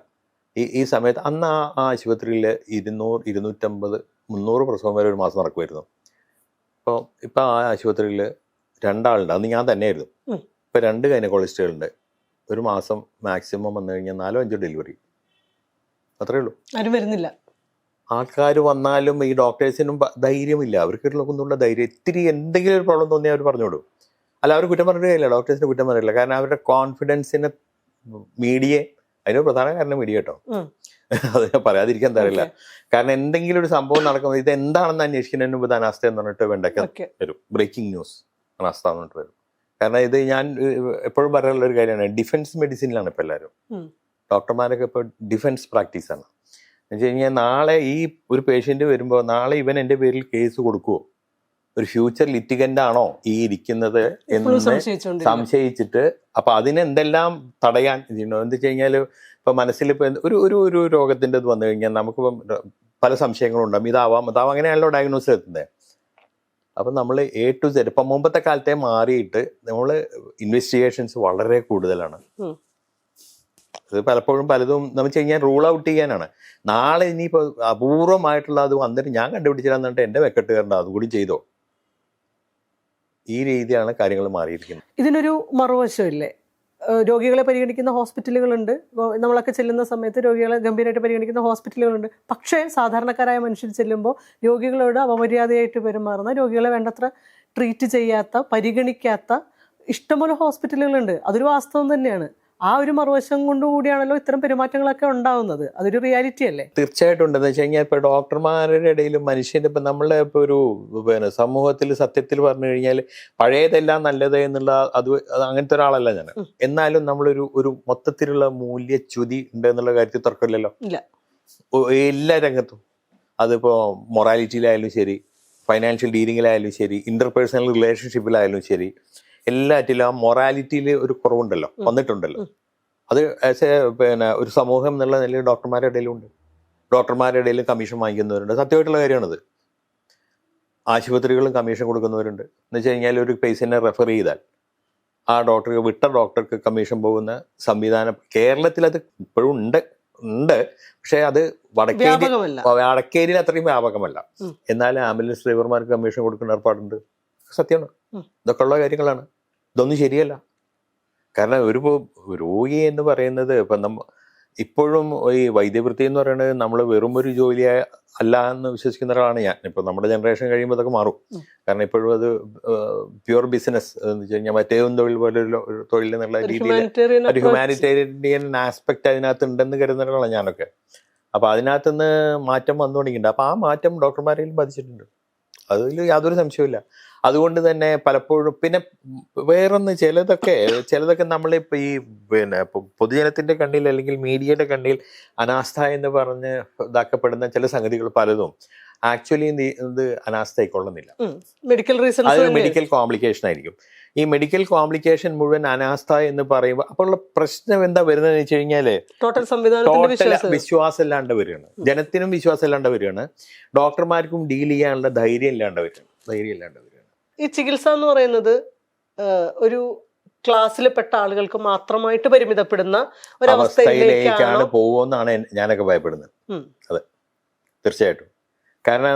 ഈ സമയത്ത് അന്ന് ആ ആശുപത്രിയിൽ 200, 250, 300 പ്രസവം വരെ ഒരു മാസം നടക്കുമായിരുന്നു. ഇപ്പം ആ ആശുപത്രിയിൽ 2 ആളുണ്ട്. അന്ന് ഞാൻ തന്നെയായിരുന്നു. ഇപ്പം 2 ഗൈനക്കോളജിസ്റ്റുകളുണ്ട്. ഒരു മാസം മാക്സിമം വന്നു കഴിഞ്ഞാൽ 4-5 ഡെലിവറി, അത്രയേ ഉള്ളൂ. ആരും വരുന്നില്ല. ആൾക്കാർ വന്നാലും ഈ ഡോക്ടേഴ്സിനും ധൈര്യമില്ല. അവർക്കുള്ള ധൈര്യം ഇത്തിരി എന്തെങ്കിലും ഒരു പ്രോബ്ലം തോന്നിയാൽ അവർ പറഞ്ഞോളൂ. അല്ല, അവർ കുറ്റം പറഞ്ഞിട്ട് കാര്യമില്ല, ഡോക്ടേഴ്സിന് കുറ്റം പറയില്ല. കാരണം അവരുടെ കോൺഫിഡൻസിന് അതിന് പ്രധാന കാരണം മീഡിയ കേട്ടോ. അത് പറയാതിരിക്കാൻ തരില്ല. കാരണം എന്തെങ്കിലും ഒരു സംഭവം നടക്കുമ്പോൾ ഇത് എന്താണെന്ന് അന്വേഷിക്കുന്നതിന് മുമ്പ് അനാസ്ഥ എന്ന് പറഞ്ഞിട്ട് വേണ്ടൊക്കെ വരും. ബ്രേക്കിംഗ് ന്യൂസ് അനാസ്ഥ എന്ന് പറഞ്ഞിട്ട് വരും. കാരണം ഇത് ഞാൻ എപ്പോഴും പറയാനുള്ള ഒരു കാര്യമാണ്. ഡിഫൻസ് മെഡിസിനിലാണ് ഇപ്പോൾ എല്ലാവരും. ഡോക്ടർമാരൊക്കെ ഇപ്പോൾ ഡിഫൻസ് പ്രാക്ടീസാണ്. എന്ന് വെച്ച് കഴിഞ്ഞാൽ നാളെ ഈ ഒരു പേഷ്യൻ്റ് വരുമ്പോൾ നാളെ ഇവൻ എൻ്റെ പേരിൽ കേസ് കൊടുക്കുമോ, ഒരു ഫ്യൂച്ചർ ലിറ്റിഗൻ്റ് ആണോ ഈ ഇരിക്കുന്നത് എന്ന് സംശയിച്ചിട്ട് അപ്പം അതിനെന്തെല്ലാം തടയാൻ ചെയ്യണം. എന്താ വെച്ച് കഴിഞ്ഞാൽ ഇപ്പം മനസ്സിലിപ്പോൾ ഒരു രോഗത്തിൻ്റെ ഇത് വന്നു കഴിഞ്ഞാൽ നമുക്കിപ്പം പല സംശയങ്ങളുണ്ടാകും. ഇതാവാം അങ്ങനെയാണല്ലോ ഡയഗ്നോസ് എത്തുന്നത്. അപ്പം നമ്മൾ A to Z ഇപ്പം മുമ്പത്തെ കാലത്തെ മാറിയിട്ട് നമ്മൾ ഇൻവെസ്റ്റിഗേഷൻസ് വളരെ കൂടുതലാണ്. അത് പലപ്പോഴും പലതും നമ്മൾ വെച്ച് കഴിഞ്ഞാൽ റൂൾ ഔട്ട് ചെയ്യാനാണ്. നാളെ ഇനിയിപ്പോൾ അപൂർവമായിട്ടുള്ള അത് വന്നിട്ട് ഞാൻ കണ്ടുപിടിച്ചില്ലാന്നിട്ട് എൻ്റെ വെക്കെട്ട് കയറണ്ട, അതുകൂടി ചെയ്തോ. ഈ രീതിയാണ് കാര്യങ്ങൾ മാറിയിരിക്കുന്നത്. ഇതിനൊരു മറുവശമില്ലേ? രോഗികളെ പരിഗണിക്കുന്ന ഹോസ്പിറ്റലുകളുണ്ട്. നമ്മളൊക്കെ ചെല്ലുന്ന സമയത്ത് രോഗികളെ ഗംഭീരമായിട്ട് പരിഗണിക്കുന്ന ഹോസ്പിറ്റലുകളുണ്ട്. പക്ഷേ സാധാരണക്കാരായ മനുഷ്യർ ചെല്ലുമ്പോൾ രോഗികളോട് അപമര്യാദയായിട്ട് പെരുമാറുന്ന, രോഗികളെ വേണ്ടത്ര ട്രീറ്റ് ചെയ്യാത്ത, പരിഗണിക്കാത്ത ഇഷ്ടംപോലെ ഹോസ്പിറ്റലുകളുണ്ട്. അതൊരു വാസ്തവം തന്നെയാണ്. ആ ഒരു മറുവശം കൊണ്ടുകൂടിയാണല്ലോ ഇത്തരം പെരുമാറ്റങ്ങളൊക്കെ ഉണ്ടാവുന്നത്. അതൊരു റിയാലിറ്റി അല്ലേ? തീർച്ചയായിട്ടും ഉണ്ടെന്ന് വെച്ച് കഴിഞ്ഞാൽ ഇപ്പോൾ ഡോക്ടർമാരുടെ ഇടയിലും മനുഷ്യൻ്റെ ഇപ്പം നമ്മളെ ഇപ്പോൾ ഒരു സമൂഹത്തിൽ സത്യത്തിൽ പറഞ്ഞു കഴിഞ്ഞാൽ പഴയതെല്ലാം നല്ലത് എന്നുള്ള അത് അങ്ങനത്തെ ഒരാളല്ല ഞാൻ. എന്നാലും നമ്മളൊരു മൊത്തത്തിലുള്ള മൂല്യച്യുതി ഉണ്ട് എന്നുള്ള കാര്യത്തിൽ തർക്കമില്ലല്ലോ. ഇല്ല, എല്ലാ രംഗത്തും. അതിപ്പോൾ മൊറാലിറ്റിയിലായാലും ശരി, ഫൈനാൻഷ്യൽ ഡീലിങ്ങിലായാലും ശരി, ഇന്റർപേഴ്സണൽ റിലേഷൻഷിപ്പിലായാലും ശരി, എല്ലാറ്റിലും ആ മൊറാലിറ്റിയിൽ ഒരു കുറവുണ്ടല്ലോ, വന്നിട്ടുണ്ടല്ലോ. അത് ആസ് ഒരു സമൂഹം എന്നുള്ള നിലയിൽ ഡോക്ടർമാരുടെ ഇടയിലും ഉണ്ട്. ഡോക്ടർമാരുടെ ഇടയിലും കമ്മീഷൻ വാങ്ങിക്കുന്നവരുണ്ട്. സത്യമായിട്ടുള്ള കാര്യമാണത്. ആശുപത്രികളും കമ്മീഷൻ കൊടുക്കുന്നവരുണ്ട്. എന്ന് വെച്ച് കഴിഞ്ഞാൽ ഒരു പേഷ്യന്റിനെ റെഫർ ചെയ്താൽ ആ വിട്ട ഡോക്ടർക്ക് കമ്മീഷൻ പോകുന്ന സംവിധാനം കേരളത്തിൽ അത് ഇപ്പോഴും ഉണ്ട്. പക്ഷെ അത് വടക്കേരിയിൽ അത്രയും വ്യാപകമല്ല. എന്നാലും ആംബുലൻസ് ഡ്രൈവർമാർക്ക് കമ്മീഷൻ കൊടുക്കുന്ന ഏർപ്പാടുണ്ട്. സത്യമാണ്. ഇതൊക്കെ ഉള്ള കാര്യങ്ങളാണ്. ഇതൊന്നും ശരിയല്ല. കാരണം ഒരു രോഗി എന്ന് പറയുന്നത് ഇപ്പം ഇപ്പോഴും ഈ വൈദ്യവൃത്തി എന്ന് പറയുന്നത് നമ്മൾ വെറും ഒരു ജോലി അല്ല എന്ന് വിശ്വസിക്കുന്ന ഒരാളാണ് ഞാൻ. ഇപ്പം നമ്മുടെ ജനറേഷൻ കഴിയുമ്പോൾ അതൊക്കെ മാറും. കാരണം ഇപ്പോഴും അത് പ്യുവർ ബിസിനസ് എന്ന് വെച്ച് കഴിഞ്ഞാൽ മറ്റേതും തൊഴിൽ പോലെ ഒരു തൊഴിൽ എന്നുള്ള രീതിയിൽ ഒരു ഹ്യൂമാനിറ്റേറിയൻ ആസ്പെക്ട് അതിനകത്ത് ഉണ്ടെന്ന് കരുതുന്ന ഒരാളാണ് ഞാനൊക്കെ. അപ്പം അതിനകത്തുനിന്ന് മാറ്റം വന്നു തുടങ്ങിയിട്ടുണ്ട്. അപ്പം ആ മാറ്റം ഡോക്ടർമാരെയും ബാധിച്ചിട്ടുണ്ട്. അതിൽ യാതൊരു സംശയമില്ല. അതുകൊണ്ട് തന്നെ പലപ്പോഴും പിന്നെ വേറൊന്ന് ചിലതൊക്കെ നമ്മളിപ്പോൾ ഈ പൊതുജനത്തിന്റെ കണ്ണിൽ അല്ലെങ്കിൽ മീഡിയയുടെ കണ്ണിൽ അനാസ്ഥ എന്ന് പറഞ്ഞ് ഇതാക്കപ്പെടുന്ന ചില സംഗതികൾ പലതും ആക്ച്വലി ഇത് അനാസ്ഥയായിക്കൊള്ളുന്നില്ല. അത് മെഡിക്കൽ കോംപ്ലിക്കേഷൻ ആയിരിക്കും. ഈ മെഡിക്കൽ കോംപ്ലിക്കേഷൻ മുഴുവൻ അനാസ്ഥ എന്ന് പറയുമ്പോൾ അപ്പോൾ ഉള്ള പ്രശ്നം എന്താ വരുന്നതെന്ന് വെച്ച് കഴിഞ്ഞാല് ടോട്ടൽ വിശ്വാസം ഇല്ലാണ്ട് വരികയാണ്. ജനത്തിനും വിശ്വാസം ഇല്ലാണ്ട് വരികയാണ്. ഡോക്ടർമാർക്കും ഡീൽ ചെയ്യാനുള്ള ധൈര്യം ഇല്ലാണ്ട് വരികയാണ്. ഈ ചികിത്സ എന്ന് പറയുന്നത് ഒരു ക്ലാസ്സിൽപ്പെട്ട ആളുകൾക്ക് മാത്രമായിട്ട് പരിമിതപ്പെടുന്ന ഒരവസ്ഥയിലേക്കാണ് പോകുമെന്നാണ് ഞാനൊക്കെ ഭയപ്പെടുന്നത്. അതെ, തീർച്ചയായിട്ടും. കാരണം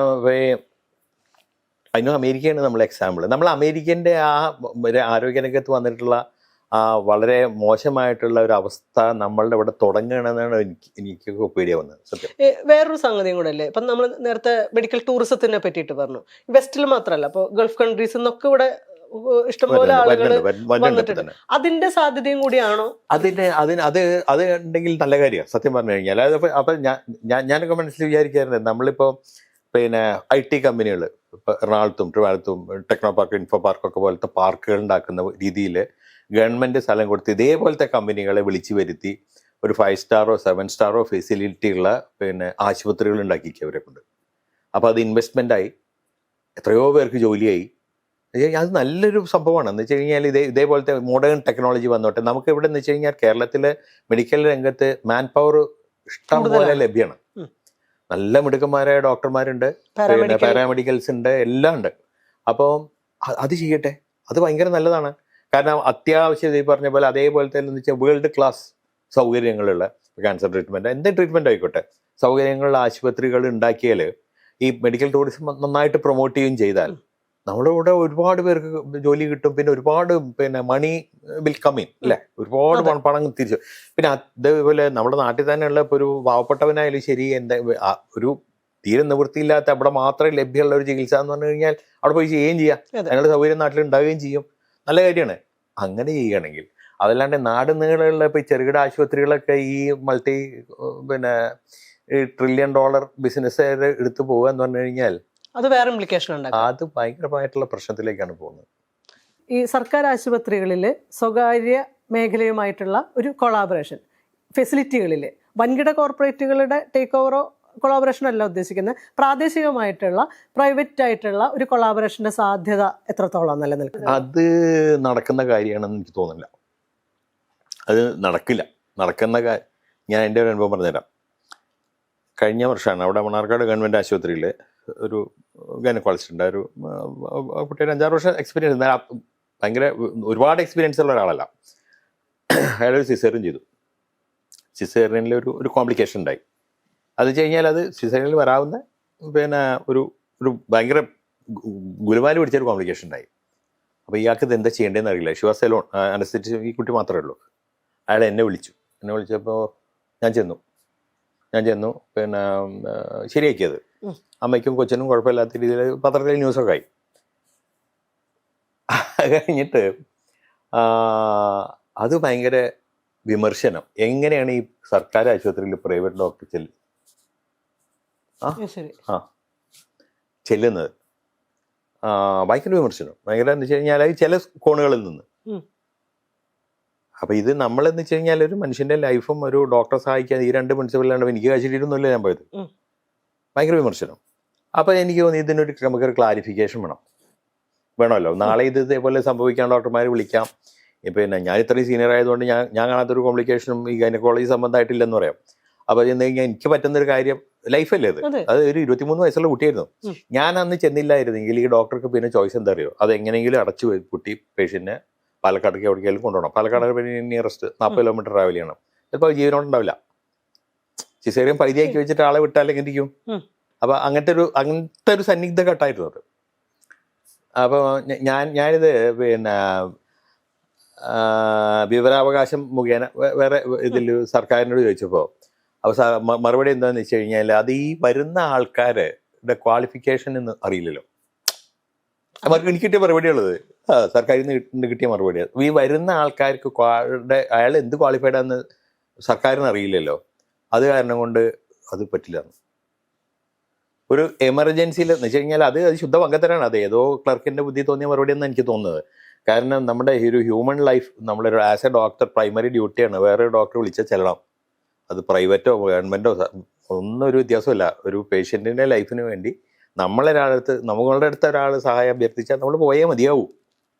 അതിനും അമേരിക്കയാണ് നമ്മൾ എക്സാമ്പിൾ. നമ്മൾ അമേരിക്കൻ്റെ ആ ആരോഗ്യരംഗത്ത് വന്നിട്ടുള്ള ആ വളരെ മോശമായിട്ടുള്ള ഒരു അവസ്ഥ നമ്മളുടെ ഇവിടെ തുടങ്ങണമെന്നാണ് എനിക്കൊക്കെ പേടിയാ വന്നത്. സത്യം. വേറൊരു സംഗതിയും കൂടെ അല്ലേ, ഇപ്പം നമ്മൾ നേരത്തെ മെഡിക്കൽ ടൂറിസത്തിനെ പറ്റിയിട്ട് പറഞ്ഞു. വെസ്റ്റിൽ മാത്രമല്ല, ഇപ്പോൾ ഗൾഫ് കൺട്രീസിൽ നിന്നൊക്കെ ഇവിടെ ഇഷ്ടംപോലെ ആളുകൾ വന്നിട്ടുണ്ട്. അതിന്റെ സാധ്യതയും കൂടിയാണോ? അത് ഉണ്ടെങ്കിൽ നല്ല കാര്യമാണ് സത്യം പറഞ്ഞു കഴിഞ്ഞാൽ. അപ്പൊ ഞാനൊക്കെ മനസ്സിൽ വിചാരിക്കാറുണ്ട്, നമ്മളിപ്പോ IT കമ്പനികൾ ഇപ്പൊ എറണാകുളത്തും ട്രിവാൻഡ്രത്തും ടെക്നോ പാർക്ക്, ഇൻഫോ പാർക്കൊക്കെ പോലത്തെ പാർക്കുകൾ ഉണ്ടാക്കുന്ന രീതിയിൽ ഗവൺമെന്റ് സ്ഥലം കൊടുത്ത് ഇതേപോലത്തെ കമ്പനികളെ വിളിച്ചു വരുത്തി ഒരു 5 സ്റ്റാറോ 7 സ്റ്റാറോ ഫെസിലിറ്റി ഉള്ള ആശുപത്രികൾ ഉണ്ടാക്കിക്കുക അവരെ കൊണ്ട്. അപ്പോൾ അത് ഇൻവെസ്റ്റ്മെന്റ് ആയി, എത്രയോ പേർക്ക് ജോലിയായി. അത് നല്ലൊരു സംഭവമാണ്. എന്ന് വെച്ച് കഴിഞ്ഞാൽ ഇതേപോലത്തെ മോഡേൺ ടെക്നോളജി വന്നോട്ടെ. നമുക്ക് ഇവിടെ എന്ന് വെച്ച് കഴിഞ്ഞാൽ കേരളത്തിലെ മെഡിക്കൽ രംഗത്ത് മാൻ പവർ ഇഷ്ടം പോലെ ലഭ്യമാണ്. നല്ല മിടുക്കന്മാരായ ഡോക്ടർമാരുണ്ട്, പാരാമെഡിക്കൽസ് ഉണ്ട്, എല്ലാം ഉണ്ട്. അപ്പോൾ അത് ചെയ്യട്ടെ, അത് ഭയങ്കര നല്ലതാണ്. കാരണം അത്യാവശ്യം ഈ പറഞ്ഞ പോലെ അതേപോലത്തെ എന്ന് വെച്ചാൽ വേൾഡ് ക്ലാസ് സൗകര്യങ്ങളുള്ള ക്യാൻസർ ട്രീറ്റ്മെന്റ്, എന്ത് ട്രീറ്റ്മെന്റ് ആയിക്കോട്ടെ, സൗകര്യങ്ങളുള്ള ആശുപത്രികൾ ഉണ്ടാക്കിയാൽ ഈ മെഡിക്കൽ ടൂറിസം നന്നായിട്ട് പ്രൊമോട്ട് ചെയ്യുകയും ചെയ്താൽ നമ്മുടെ ഇവിടെ ഒരുപാട് പേർക്ക് ജോലി കിട്ടും. പിന്നെ ഒരുപാട് മണി വിൽ കം ഇൻ അല്ലേ, ഒരുപാട് പണം തിരിച്ചു. പിന്നെ അതേപോലെ നമ്മുടെ നാട്ടിൽ തന്നെയുള്ള ഇപ്പോൾ ഒരു പാവപ്പെട്ടവനായാലും ശരി, ഒരു തീരെ നിവൃത്തിയില്ലാത്ത അവിടെ മാത്രമേ ലഭ്യമുള്ള ഒരു ചികിത്സ എന്ന് പറഞ്ഞു കഴിഞ്ഞാൽ അവിടെ പോയി ചെയ്യുകയും ചെയ്യാം. അതിനുള്ള സൗകര്യം നാട്ടിൽ ഉണ്ടാവുകയും ചെയ്യും. നല്ല കാര്യമാണ് അങ്ങനെ ചെയ്യുകയാണെങ്കിൽ. അതല്ലാണ്ട് നാട് നീളമുള്ള ഇപ്പോൾ ചെറുകിട ആശുപത്രികളൊക്കെ ഈ $1 ട്രില്യൺ ബിസിനസ് എടുത്തു പോകുക എന്ന് പറഞ്ഞു കഴിഞ്ഞാൽ അത് വേറെ ഇംപ്ലിക്കേഷൻ ഉണ്ടാകും. അത് ഭയങ്കരമായിട്ടുള്ള പ്രശ്നത്തിലേക്കാണ് പോകുന്നത്. ഈ സർക്കാർ ആശുപത്രികളിൽ സ്വകാര്യ മേഖലയുമായിട്ടുള്ള ഒരു കൊളാബറേഷൻ, ഫെസിലിറ്റികളിൽ വൻകിട കോർപ്പറേറ്റുകളുടെ ടേക്ക് ഓവറോ കൊളാബറേഷൻ അല്ല ഉദ്ദേശിക്കുന്നത്, പ്രാദേശികമായിട്ടുള്ള പ്രൈവറ്റ് ആയിട്ടുള്ള ഒരു കൊളാബറേഷന്റെ സാധ്യത എത്രത്തോളം നിലനിൽക്കുന്നത്? അത് നടക്കുന്ന കാര്യമാണെന്ന് എനിക്ക് തോന്നുന്നില്ല. അത് നടക്കുന്ന ഞാൻ എൻ്റെ ഒരു അനുഭവം പറഞ്ഞുതരാം. കഴിഞ്ഞ വർഷമാണ് അവിടെ മണ്ണാർക്കാട് ഗവൺമെൻറ് ആശുപത്രിയിൽ ഒരു ഗൈനക്കോളജിസ്റ്റ് ഉണ്ട്. ഒരു കുട്ടിയുടെ 5-6 വർഷം എക്സ്പീരിയൻസ്, ഭയങ്കര ഒരുപാട് എക്സ്പീരിയൻസ് ഉള്ള ഒരാളല്ല. അയാളൊരു സിസേറിയൻ ചെയ്തു. സിസേറിയനിൽ ഒരു കോംപ്ലിക്കേഷൻ ഉണ്ടായി. അത് വെച്ച് കഴിഞ്ഞാൽ അത് സിസേറിയനിൽ വരാവുന്ന ഒരു ഭയങ്കര ഗുരുമാര് പിടിച്ചൊരു കോംപ്ലിക്കേഷൻ ഉണ്ടായി. അപ്പോൾ ഇയാൾക്ക് ഇത് എന്താ ചെയ്യേണ്ടതെന്ന് അറിയില്ല. ഷി വാസ് അലോൺ, അനസ്തറ്റിസ്റ്റ് ഈ കുട്ടി മാത്രമേ ഉള്ളൂ. അയാൾ എന്നെ വിളിച്ചപ്പോൾ ഞാൻ ചെന്നു ശരിയാക്കിയത്. അമ്മയ്ക്കും കൊച്ചനും കുഴപ്പമില്ലാത്ത രീതിയിൽ പത്രത്തിൽ ന്യൂസൊക്കെ ആയി. കഴിഞ്ഞിട്ട് അത് ഭയങ്കര വിമർശനം എങ്ങനെയാണ് ഈ സർക്കാർ ആശുപത്രിയിൽ പ്രൈവറ്റ് ഡോക്ടർ ശരി. ചെല്ലുന്നത് ഭയങ്കര വിമർശനം. ഭയങ്കര എന്ന് വെച്ച് കഴിഞ്ഞാൽ ചില കോണുകളിൽ നിന്ന്. അപ്പൊ ഇത് നമ്മളെന്ന് വെച്ച് കഴിഞ്ഞാൽ ഒരു മനുഷ്യന്റെ ലൈഫും ഒരു ഡോക്ടറെ സഹായിക്കാൻ ഈ 2 പ്രിൻസിപ്പലാണ് എനിക്ക് കാഴ്ചയിട്ടൊന്നുമില്ല ഞാൻ പോയത്. ഭയങ്കര വിമർശനം. അപ്പൊ എനിക്ക് തോന്നി ഇതിനൊരു നമുക്കൊരു ക്ലാരിഫിക്കേഷൻ വേണമല്ലോ. നാളെ ഇത് ഇതേപോലെ സംഭവിക്കാൻ ഡോക്ടർമാരെ വിളിക്കാം. പിന്നെ ഞാൻ ഇത്രയും സീനിയർ ആയതുകൊണ്ട് ഞാൻ കാണാത്തൊരു കോംപ്ലിക്കേഷനും ഈ ഗൈനക്കോളജി സംബന്ധമായിട്ടില്ലെന്ന് പറയാം. അപ്പൊ ചെന്ന് കഴിഞ്ഞാൽ എനിക്ക് പറ്റുന്നൊരു കാര്യം ലൈഫല്ലേ അത് ഒരു 23 വയസ്സുള്ള കുട്ടിയായിരുന്നു. ഞാൻ അന്ന് ചെന്നില്ലായിരുന്നെങ്കിൽ ഈ ഡോക്ടർക്ക് പിന്നെ ചോയ്സ് എന്താ അറിയോ, അത് എങ്ങനെയെങ്കിലും അടച്ചു കുട്ടി പേഷ്യന്റിനെ പാലക്കാടേക്ക് എവിടേക്കെങ്കിലും കൊണ്ടുപോകണം. പാലക്കാട് പിന്നെ നിയറസ്റ്റ് 40 കിലോമീറ്റർ ട്രാവൽ ചെയ്യണം. ചിലപ്പോൾ ജീവനോടുണ്ടാവില്ല. സിസേറിയൻ പകുതിയാക്കി വെച്ചിട്ട് ആളെ വിട്ടാൽ എങ്ങനെ ഇരിക്കും? അപ്പൊ അങ്ങനത്തെ ഒരു സന്നിഗ്ധ ഘട്ടമായിരുന്നു അത്. അപ്പോൾ ഞാനിത് പിന്നെ വിവരാവകാശം മുഖേന വേറെ ഇതിൽ സർക്കാരിനോട് ചോദിച്ചപ്പോൾ മറുപടി എന്താണെന്ന് വെച്ച് കഴിഞ്ഞാൽ അത് ഈ വരുന്ന ആൾക്കാരുടെ ക്വാളിഫിക്കേഷൻ എന്ന് അറിയില്ലല്ലോ. അവർക്ക് എനിക്ക് കിട്ടിയ മറുപടി ഉള്ളത് സർക്കാരിൽ നിന്ന് കിട്ടിയ മറുപടിയാണ്. ഈ വരുന്ന ആൾക്കാർക്ക് അയാൾ എന്ത് ക്വാളിഫൈഡ് ആണെന്ന് സർക്കാരിന് അറിയില്ലല്ലോ. അത് കാരണം കൊണ്ട് അത് പറ്റില്ല. ഒരു എമർജൻസിയിൽ എന്ന് വെച്ച് കഴിഞ്ഞാൽ അത് ശുദ്ധ പങ്കത്തരാണ്. അത് ഏതോ ക്ലർക്കിന്റെ ബുദ്ധി തോന്നിയ മറുപടി എന്നാണ് എനിക്ക് തോന്നുന്നത്. കാരണം നമ്മുടെ ഈ ഒരു ഹ്യൂമൻ ലൈഫ് നമ്മളൊരു ആസ് എ ഡോക്ടർ പ്രൈമറി ഡ്യൂട്ടിയാണ്. വേറെ ഡോക്ടർ വിളിച്ചാൽ ചെല്ലണം. അത് പ്രൈവറ്റോ ഗവൺമെന്റോ ഒന്നും ഒരു വ്യത്യാസമില്ല. ഒരു പേഷ്യന്റിന്റെ ലൈഫിന് വേണ്ടി നമ്മളുടെ അടുത്ത് ഒരാൾ സഹായം അഭ്യർത്ഥിച്ചാൽ നമ്മൾ പോയേ മതിയാവൂ.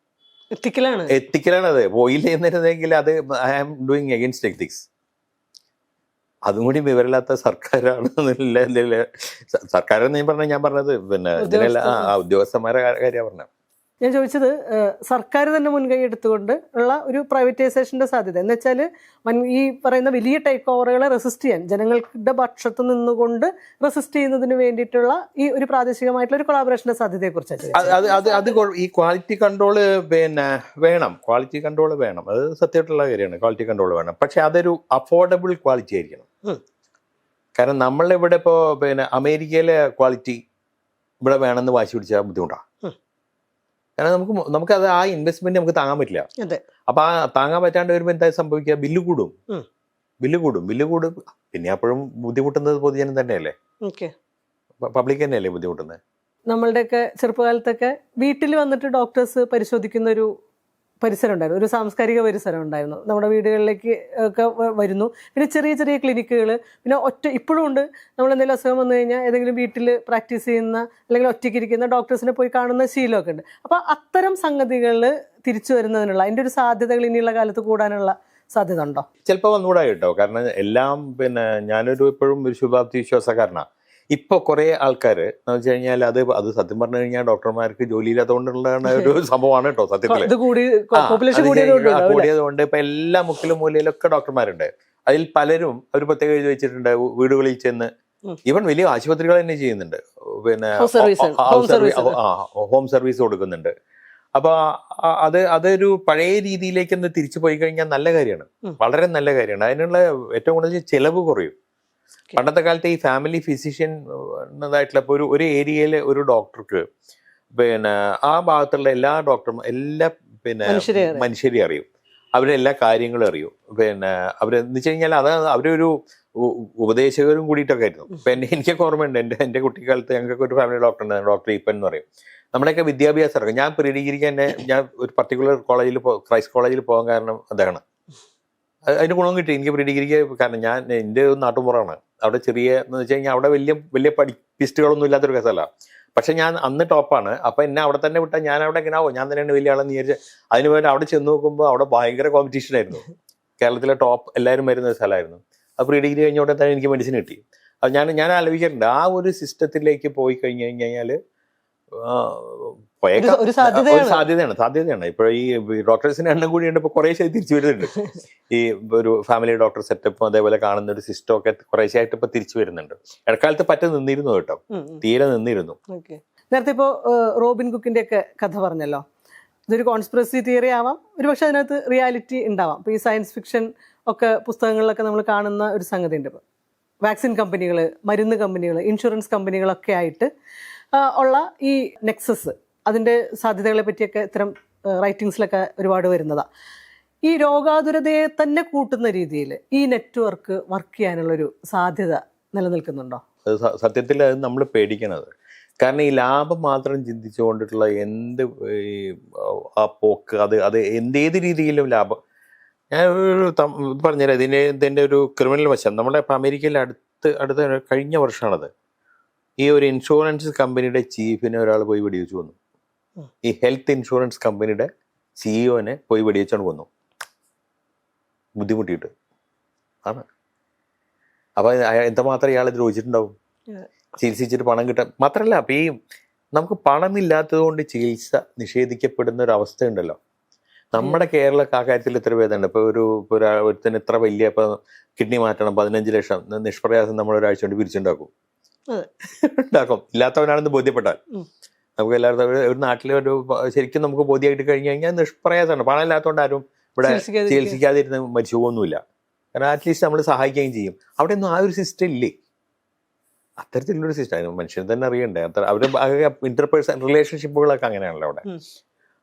എത്തിക്കലാണ് അത്. പോയില്ല എന്നിരുന്നെങ്കിൽ അത് I am doing against ethics. അതും കൂടി വിവരമില്ലാത്ത സർക്കാരാണ്. സർക്കാരെന്ന് ഞാൻ പറഞ്ഞത് പിന്നെ ഇതിനെല്ലാം ഉദ്യോഗസ്ഥന്മാരുടെ കാര്യമാണ് പറഞ്ഞത്. ഞാൻ ചോദിച്ചത് സർക്കാർ തന്നെ മുൻകൈ എടുത്തുകൊണ്ട് ഉള്ള ഒരു പ്രൈവറ്റൈസേഷന്റെ സാധ്യത എന്ന് വെച്ചാൽ ഈ പറയുന്ന വലിയ ടേക്ക് ഓവറുകളെ റെസിസ്റ്റ് ചെയ്യാൻ ജനങ്ങളുടെ പക്ഷത്ത് നിന്നുകൊണ്ട് റെസിസ്റ്റ് ചെയ്യുന്നതിന് വേണ്ടിയിട്ടുള്ള ഈ ഒരു പ്രാദേശികമായിട്ടുള്ള ഒരു കൊളാബറേഷന്റെ സാധ്യതയെ കുറിച്ച് അത് ഈ ക്വാളിറ്റി കൺട്രോള് പിന്നെ വേണം. ക്വാളിറ്റി കൺട്രോൾ വേണം. അത് സത്യമായിട്ടുള്ള കാര്യമാണ്. ക്വാളിറ്റി കൺട്രോൾ വേണം. പക്ഷെ അതൊരു അഫോർഡബിൾ ക്വാളിറ്റി ആയിരിക്കണം. കാരണം നമ്മളിവിടെ ഇപ്പോൾ പിന്നെ അമേരിക്കയിലെ ക്വാളിറ്റി ഇവിടെ വേണമെന്ന് വാശി പിടിച്ചാൽ ബുദ്ധിമുട്ടാണ്. കാരണം നമുക്കത് ആ ഇൻവെസ്റ്റ്മെന്റ് നമുക്ക് താങ്ങാൻ പറ്റില്ല. അപ്പൊ ആ താങ്ങാൻ പറ്റാണ്ട് വരുമ്പോൾ എന്താ സംഭവിക്കുക? ബില്ല് കൂടും. പിന്നെ അപ്പോഴും ബുദ്ധിമുട്ടുന്നത് പൊതുജനം തന്നെയല്ലേ, പബ്ലിക് തന്നെയല്ലേ ബുദ്ധിമുട്ടുന്നത്. നമ്മളുടെയൊക്കെ ചെറുപ്പകാലത്തൊക്കെ വീട്ടിൽ വന്നിട്ട് ഡോക്ടേഴ്സ് പരിശോധിക്കുന്ന ഒരു പരിസരം ഉണ്ടായിരുന്നു, ഒരു സാംസ്കാരിക പരിസരം ഉണ്ടായിരുന്നു. നമ്മുടെ വീടുകളിലേക്ക് ഒക്കെ വരുന്നു. പിന്നെ ചെറിയ ചെറിയ ക്ലിനിക്കുകൾ, പിന്നെ ഇപ്പോഴും ഉണ്ട്. നമ്മൾ എന്തെങ്കിലും അസുഖം വന്നു കഴിഞ്ഞാൽ ഏതെങ്കിലും വീട്ടിൽ പ്രാക്ടീസ് ചെയ്യുന്ന അല്ലെങ്കിൽ ഒറ്റയ്ക്ക് ഇരിക്കുന്ന ഡോക്ടേഴ്സിനെ പോയി കാണുന്ന ശീലമൊക്കെ ഉണ്ട്. അപ്പോൾ അത്തരം സംഗതികൾ തിരിച്ചു വരുന്നതിനുള്ള അതിൻ്റെ ഒരു സാധ്യതകൾ ഇനിയുള്ള കാലത്ത് കൂടാനുള്ള സാധ്യത ഉണ്ടോ? ചിലപ്പോൾ വന്നുകൂടാ കേട്ടോ. കാരണം എല്ലാം പിന്നെ ഞാനൊരു എപ്പോഴും ഒരു ശുഭാപ്തി വിശ്വാസക്കാരനാണ്. ഇപ്പൊ കുറെ ആൾക്കാർ എന്ന് വെച്ച് കഴിഞ്ഞാൽ അത് സത്യം പറഞ്ഞു കഴിഞ്ഞാൽ ഡോക്ടർമാർക്ക് ജോലിയില്ലാത്തതുകൊണ്ടുള്ള ഒരു സംഭവമാണ് കേട്ടോ. സത്യത്തില് കൂടിയതുകൊണ്ട് ഇപ്പൊ എല്ലാ മുക്കിലും മൂലയിലൊക്കെ ഡോക്ടർമാരുണ്ട്. അതിൽ പലരും അവർ പ്രത്യേകം എഴുതി വെച്ചിട്ടുണ്ട് വീടുകളിൽ ചെന്ന് ഈവൻ വലിയ ആശുപത്രികൾ തന്നെ ചെയ്യുന്നുണ്ട്. പിന്നെ ഹോം സർവീസ് കൊടുക്കുന്നുണ്ട്. അപ്പൊ അതൊരു പഴയ രീതിയിലേക്ക് ഒന്ന് തിരിച്ചു പോയി കഴിഞ്ഞാൽ നല്ല കാര്യമാണ്, വളരെ നല്ല കാര്യമാണ്. അതിനുള്ള ഏറ്റവും കൂടുതൽ ചെലവ് കുറയും. പണ്ടത്തെ കാലത്ത് ഈ ഫാമിലി ഫിസിഷ്യൻ എന്നതായിട്ടുള്ള ഇപ്പോൾ ഒരു ഏരിയയിൽ ഒരു ഡോക്ടർക്ക് പിന്നെ ആ ഭാഗത്തുള്ള എല്ലാ പിന്നെ മനുഷ്യരെ അറിയും, അവരുടെ എല്ലാ കാര്യങ്ങളും അറിയും. പിന്നെ അവരെന്ന് വെച്ച് കഴിഞ്ഞാൽ അവരൊരു ഉപദേശകരും കൂടിയിട്ടൊക്കെ ആയിരുന്നു. ഇപ്പൊ എനിക്കൊക്കെ ഓർമ്മയുണ്ട്, എൻ്റെ കുട്ടിക്കാലത്ത് ഞങ്ങൾക്ക് ഒരു ഫാമിലി ഡോക്ടർ ഉണ്ടായിരുന്നു, ഡോക്ടർ ഈപ്പൻ എന്ന് പറയും. നമ്മുടെയൊക്കെ വിദ്യാഭ്യാസം ഇറങ്ങും. ഞാൻ പ്രീ ഡിഗ്രിക്ക് തന്നെ ഞാൻ ഒരു പർട്ടിക്കുലർ കോളേജിൽ ക്രൈസ്റ്റ് കോളേജിൽ പോകാൻ കാരണം അതാണ്. അതിന് ഗുണം കിട്ടി എനിക്ക് പ്രീ ഡിഗ്രിക്ക്. കാരണം എൻ്റെ നാട്ടുമ്പുറമാണ്. അവിടെ ചെറിയ എന്ന് വെച്ച് കഴിഞ്ഞാൽ അവിടെ വലിയ പഠിപ്പിസ്റ്റുകളൊന്നും ഇല്ലാത്തൊരു കേസല്ല. പക്ഷെ ഞാൻ അന്ന് ടോപ്പാണ്. അപ്പൊ എന്നെ അവിടെ തന്നെ വിട്ടാൽ ഞാൻ അവിടെ എങ്ങനെ ആവും, ഞാൻ തന്നെയാണ് വലിയ ആളെന്ന് വിചാരിച്ച് അതിന് വേണ്ടി അവിടെ ചെന്ന് നോക്കുമ്പോൾ അവിടെ ഭയങ്കര കോമ്പറ്റീഷൻ ആയിരുന്നു. കേരളത്തിലെ ടോപ്പ് എല്ലാവരും വരുന്ന ഒരു സ്ഥലമായിരുന്നു. അത് പ്രീ ഡിഗ്രി കഴിഞ്ഞോടെ തന്നെ എനിക്ക് മെഡിസിൻ കിട്ടി. അത് ഞാൻ ആലോചിക്കാറുണ്ട്, ആ ഒരു സിസ്റ്റത്തിലേക്ക് പോയി കഴിഞ്ഞു കഴിഞ്ഞാൽ സാധ്യതയാണ്. ഇപ്പൊ ഈ ഡോക്ടേഴ്സിന്റെ എണ്ണം കൂടിയുണ്ട്. ഇപ്പൊ കുറേശ്ശെ തിരിച്ചു വരുന്നുണ്ട്. ഈ ഒരു ഫാമിലി ഡോക്ടർ സെറ്റപ്പും അതേപോലെ കാണുന്ന ഒരു സിസ്റ്റം ഒക്കെ കുറേശ്ശായിട്ട് ഇപ്പൊ തിരിച്ചു വരുന്നുണ്ട്. ഇടക്കാലത്ത് നിന്നിരുന്നു കേട്ടോ, തീരെ നിന്നിരുന്നു. നേരത്തെ ഇപ്പോ റോബിൻ കുക്കിന്റെ ഒക്കെ കഥ പറഞ്ഞല്ലോ. ഇതൊരു കോൺസ്പിറസി തിയറി ആവാം, ഒരുപക്ഷെ അതിനകത്ത് റിയാലിറ്റി ഉണ്ടാവാം. ഇപ്പൊ ഈ സയൻസ് ഫിക്ഷൻ ഒക്കെ പുസ്തകങ്ങളിലൊക്കെ നമ്മൾ കാണുന്ന ഒരു സംഗതി ഉണ്ട്. ഇപ്പൊ വാക്സിൻ കമ്പനികൾ, മരുന്ന് കമ്പനികൾ, ഇൻഷുറൻസ് കമ്പനികളൊക്കെ ആയിട്ട് ഉള്ള ഈ നെക്സസ്, അതിൻ്റെ സാധ്യതകളെ പറ്റിയൊക്കെ ഇത്തരം റൈറ്റിങ്സിലൊക്കെ ഒരുപാട് വരുന്നതാണ്. ഈ രോഗാതുരതയെ തന്നെ കൂട്ടുന്ന രീതിയിൽ ഈ നെറ്റ്വർക്ക് വർക്ക് ചെയ്യാനുള്ളൊരു സാധ്യത നിലനിൽക്കുന്നുണ്ടോ? അത് സത്യത്തിൽ അത് നമ്മൾ പേടിക്കണത്. കാരണം ഈ ലാഭം മാത്രം ചിന്തിച്ചുകൊണ്ടിട്ടുള്ള എന്ത് ഈ ആ പോക്ക്, അത് ഏത് രീതിയിലും ലാഭം. ഞാൻ ഒരു പറഞ്ഞുതരാം ഇതിൻ്റെ ഒരു ക്രിമിനൽ വശം. നമ്മുടെ ഇപ്പം അമേരിക്കയിൽ അടുത്ത കഴിഞ്ഞ വർഷമാണത്. ഈ ഒരു ഇൻഷുറൻസ് കമ്പനിയുടെ ചീഫിനെ ഒരാൾ പോയി വെടിവെച്ച് കൊന്നു. ഈ ഹെൽത്ത് ഇൻഷുറൻസ് കമ്പനിയുടെ സിഇഒനെ പോയി വെടിവെച്ചാണ് കൊന്നു, ബുദ്ധിമുട്ടിയിട്ട് ആണ്. അപ്പം എന്തുമാത്രം ഇയാൾ ദ്രോഹിച്ചിട്ടുണ്ടാവും. ചികിത്സിച്ചിട്ട് പണം കിട്ടാൻ മാത്രമല്ല, അപ്പം ഈ നമുക്ക് പണമില്ലാത്തത് കൊണ്ട് ചികിത്സ നിഷേധിക്കപ്പെടുന്ന ഒരു അവസ്ഥ ഉണ്ടല്ലോ. നമ്മുടെ കേരള ആ കാര്യത്തിൽ എത്ര ഭേദമുണ്ട്. ഇപ്പോൾ ഒരുത്തിന് ഇത്ര വലിയ ഇപ്പോൾ കിഡ്നി മാറ്റണം 15 ലക്ഷം നിഷ്പ്രയാസം നമ്മൾ ഒരാഴ്ച കൊണ്ട് പിരിച്ചുണ്ടാക്കും. ഇല്ലാത്തവനാണെന്ന് ബോധ്യപ്പെട്ടാൽ നമുക്ക് എല്ലാവർക്കും ഒരു നാട്ടിലെ ശരിക്കും നമുക്ക് ബോധ്യമായിട്ട് കഴിഞ്ഞു കഴിഞ്ഞാൽ നിഷ്പ്രയാസമാണ്. പണം ഇല്ലാത്തതുകൊണ്ട് ആരും ഇവിടെ ചികിത്സിക്കാതിരുന്ന് മരിച്ചു പോകുന്നില്ല. കാരണം അറ്റ്ലീസ്റ്റ് നമ്മൾ സഹായിക്കുകയും ചെയ്യും. അവിടെ ഒന്നും ആ ഒരു സിസ്റ്റം ഇല്ലേ. അത്തരത്തിലുള്ളൊരു സിസ്റ്റം മനുഷ്യൻ തന്നെ അറിയണ്ടേ. അവർ ഇന്റർപേഴ്സണൽ റിലേഷൻഷിപ്പുകളൊക്കെ അങ്ങനെയാണല്ലോ അവിടെ.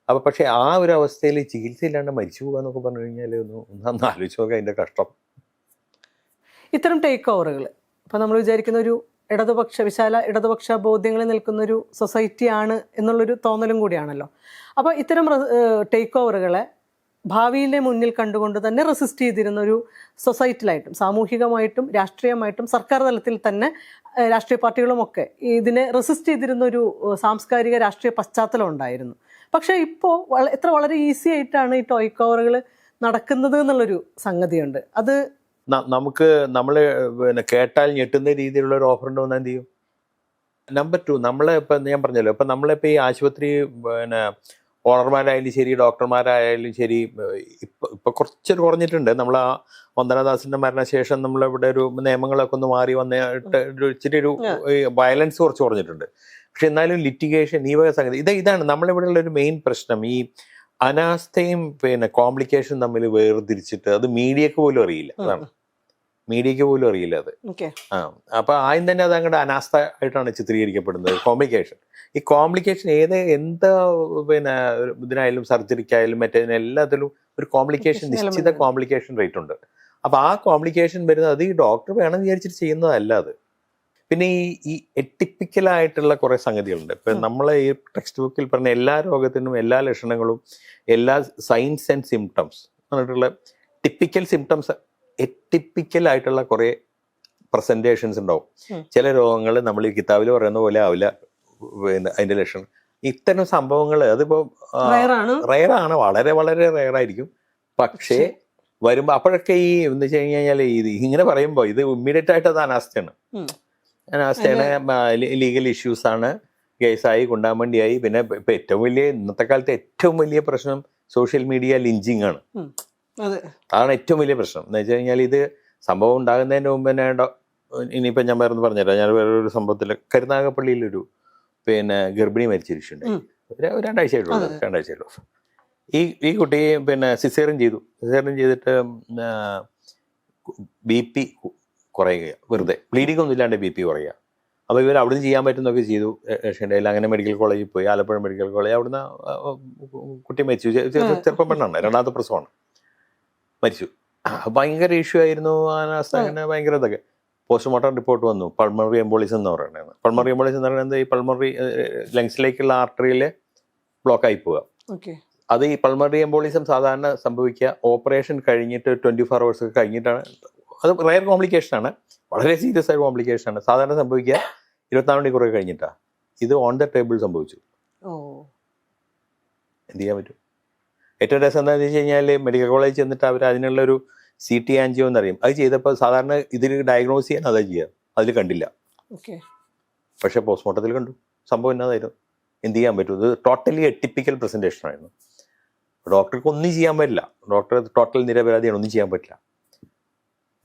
അപ്പൊ പക്ഷെ ആ ഒരു അവസ്ഥയിൽ ചികിത്സ ഇല്ലാണ്ട് മരിച്ചു പോകുക എന്നൊക്കെ പറഞ്ഞു കഴിഞ്ഞാൽ ഒന്ന് ആലോചിച്ച് നോക്കുക അതിന്റെ കഷ്ടം. ഇത്തരം ടേക്ക് ഓവറുകൾ ഇപ്പൊ നമ്മൾ വിചാരിക്കുന്ന ഒരു വിശാല ഇടതുപക്ഷ ബോധ്യങ്ങളിൽ നിൽക്കുന്ന ഒരു സൊസൈറ്റിയാണ് എന്നുള്ളൊരു തോന്നലും കൂടിയാണല്ലോ. അപ്പോൾ ഇത്തരം ടേക്ക് ഓവറുകളെ ഭാവിയിലെ മുന്നിൽ കണ്ടുകൊണ്ട് തന്നെ റെസിസ്റ്റ് ചെയ്തിരുന്ന ഒരു സൊസൈറ്റിയിലായിട്ടും സാമൂഹികമായിട്ടും രാഷ്ട്രീയമായിട്ടും സർക്കാർ തലത്തിൽ തന്നെ രാഷ്ട്രീയ പാർട്ടികളുമൊക്കെ ഇതിനെ റെസിസ്റ്റ് ചെയ്തിരുന്ന ഒരു സാംസ്കാരിക രാഷ്ട്രീയ പശ്ചാത്തലം ഉണ്ടായിരുന്നു. പക്ഷേ ഇപ്പോൾ വളരെ ഈസി ആയിട്ടാണ് ഈ ടേക്ക് ഓവറുകൾ നടക്കുന്നത് എന്നുള്ളൊരു സംഗതിയുണ്ട്. അത് നമുക്ക് നമ്മൾ കേട്ടാൽ ഞെട്ടുന്ന രീതിയിലുള്ള ഒരു ഓഫർ ഉണ്ടോ എന്ന് എന്ത് ചെയ്യും. നമ്പർ 2, നമ്മളെ ഇപ്പം ഞാൻ പറഞ്ഞല്ലോ, ഇപ്പം നമ്മളിപ്പോൾ ഈ ആശുപത്രി ഓണർമാരായാലും ശരി ഡോക്ടർമാരായാലും ശരി ഇപ്പം കുറച്ചൊരു കുറഞ്ഞിട്ടുണ്ട്. നമ്മൾ ആ വന്ദനദാസിന്റെ മരണശേഷം നമ്മളിവിടെ ഒരു നിയമങ്ങളൊക്കെ ഒന്ന് മാറി വന്നിട്ട് ഇച്ചിരി ഒരു വയലൻസ് കുറച്ച് കുറഞ്ഞിട്ടുണ്ട്. പക്ഷെ എന്നാലും ലിറ്റിഗേഷൻ ഈ വക സംഗതി ഇതാണ് നമ്മളിവിടെ ഉള്ള ഒരു മെയിൻ പ്രശ്നം. ഈ അനാസ്ഥയും കോംപ്ലിക്കേഷൻ തമ്മിൽ വേർതിരിച്ചിട്ട് അത് മീഡിയക്ക് പോലും അറിയില്ല. അതാണ് മീഡിയക്ക് പോലും അറിയില്ല അത്. അപ്പൊ ആദ്യം തന്നെ അത് അങ്ങോട്ട് അനാസ്ഥ ആയിട്ടാണ് ചിത്രീകരിക്കപ്പെടുന്നത്. ഈ കോംപ്ലിക്കേഷൻ എന്താ ഇതിനായാലും സർജറിക്കായാലും മറ്റേതിനെല്ലാത്തിലും ഒരു കോംപ്ലിക്കേഷൻ, നിശ്ചിത കോംപ്ലിക്കേഷൻ റേറ്റ് ഉണ്ട്. അപ്പൊ ആ കോംപ്ലിക്കേഷൻ വരുന്നത് അത് ഈ ഡോക്ടർ വേണം വിചാരിച്ചിട്ട് ചെയ്യുന്നതല്ല അത്. പിന്നെ ഈ എറ്റിപ്പിക്കലായിട്ടുള്ള കുറെ സംഗതികളുണ്ട്. ഇപ്പൊ നമ്മളെ ഈ ടെക്സ്റ്റ് ബുക്കിൽ പറഞ്ഞ എല്ലാ രോഗത്തിനും എല്ലാ ലക്ഷണങ്ങളും എല്ലാ സൈൻസ് ആൻഡ് സിംറ്റംസ് പറഞ്ഞിട്ടുള്ള ടിപ്പിക്കൽ സിംറ്റംസ്, എറ്റിപ്പിക്കൽ ആയിട്ടുള്ള കുറെ പ്രസന്റേഷൻസ് ഉണ്ടാവും. ചില രോഗങ്ങൾ നമ്മൾ ഈ കിതാബിൽ പറയുന്ന പോലെ ആവില്ല അതിന്റെ ലക്ഷണം. ഇത്തരം സംഭവങ്ങൾ അതിപ്പോ റയറാണ്, വളരെ വളരെ റയറായിരിക്കും. പക്ഷേ വരുമ്പോ അപ്പോഴൊക്കെ ഈ എന്ന് വെച്ച് കഴിഞ്ഞാൽ ഇത് ഇങ്ങനെ പറയുമ്പോ ഇത് ഇമ്മീഡിയറ്റ് ആയിട്ട് അത് അനാസ്ഥയാണ്. ലീഗൽ ഇഷ്യൂസ് ആണ്, കേസായി കുണ്ടാമണ്ടിയായി. പിന്നെ ഇപ്പൊ ഏറ്റവും വലിയ ഇന്നത്തെ കാലത്ത് ഏറ്റവും വലിയ പ്രശ്നം സോഷ്യൽ മീഡിയ ലിഞ്ചിങ് ആണ്. അതാണ് ഏറ്റവും വലിയ പ്രശ്നം. എന്ന് വെച്ച് കഴിഞ്ഞാൽ ഇത് സംഭവം ഉണ്ടാകുന്നതിന് മുമ്പ് തന്നെ ഇനിയിപ്പോൾ ഞാൻ വേറൊന്ന് പറഞ്ഞുതരാം. ഞാൻ വേറൊരു സംഭവത്തിൽ കരുനാഗപ്പള്ളിയിലൊരു ഗർഭിണി മരിച്ച ഇഷ്യുണ്ടായി. 2 ആഴ്ചയായിട്ടുള്ളൂ. ഈ കുട്ടി സിസേറിയൻ ചെയ്തിട്ട് BP കുറയുക, വെറുതെ ബ്ലീഡിംഗ് ഒന്നും ഇല്ലാണ്ട് BP കുറയുക. അപ്പോൾ ഇവർ അവിടുന്ന് ചെയ്യാൻ പറ്റുന്നൊക്കെ ചെയ്തു. ഏഷ്യൻ്റെയിൽ അങ്ങനെ മെഡിക്കൽ കോളേജിൽ പോയി, ആലപ്പുഴ മെഡിക്കൽ കോളേജ്. അവിടുന്ന് കുട്ടി മരിച്ചു. ചെറുപ്പം പെണ്ണാണ്, 2ാമത്തെ പ്രസവമാണ്, മരിച്ചു. ഭയങ്കര ഇഷ്യൂ ആയിരുന്നു. അങ്ങനെ ഭയങ്കര ഇതൊക്കെ. പോസ്റ്റ്മോർട്ടം റിപ്പോർട്ട് വന്നു, പൾമണറി എംബോളിസം എന്ന് പറയുന്നത്. പൾമണറി എംബോളിസം എന്ന് പറയുന്നത് ഈ പൾമണറി ലങ്സിലേക്കുള്ള ആർട്ടറിയിൽ ബ്ലോക്ക് ആയി പോവുക. അത് ഈ പൾമണറി എംബോളിസം സാധാരണ സംഭവിക്കുക ഓപ്പറേഷൻ കഴിഞ്ഞിട്ട് 24 hours കഴിഞ്ഞിട്ടാണ്. അത് റയർ കോംപ്ലിക്കേഷൻ ആണ്, വളരെ സീരിയസ് ആയ കോംപ്ലിക്കേഷൻ ആണ്. സാധാരണ സംഭവിക്കുക 24 മണിക്കൂർ കഴിഞ്ഞിട്ടാണ്. ഇത് ഓൺ ദ ടേബിൾ സംഭവിച്ചു. എന്ത് ചെയ്യാൻ പറ്റും? ഏറ്റവും രസം എന്താണെന്ന് വെച്ച് കഴിഞ്ഞാൽ മെഡിക്കൽ കോളേജ് ചെന്നിട്ട് അവർ അതിനുള്ളൊരു CT ആൻജിയോ എന്നറിയും. അത് ചെയ്തപ്പോൾ സാധാരണ ഇതിൽ ഡയഗ്നോസ് ചെയ്യാൻ അതാ ചെയ്യുക. അതിൽ കണ്ടില്ല, പക്ഷെ പോസ്റ്റ്മോർട്ടത്തിൽ കണ്ടു. സംഭവം എന്നതായിരുന്നു. എന്ത് ചെയ്യാൻ പറ്റും? ഇത് ടോട്ടലി എറ്റിപ്പിക്കൽ പ്രസന്റേഷൻ ആയിരുന്നു. ഡോക്ടർക്ക് ഒന്നും ചെയ്യാൻ പറ്റില്ല. ഡോക്ടർ ടോട്ടൽ നിരപരാധിയാണ്, ഒന്നും ചെയ്യാൻ പറ്റില്ല.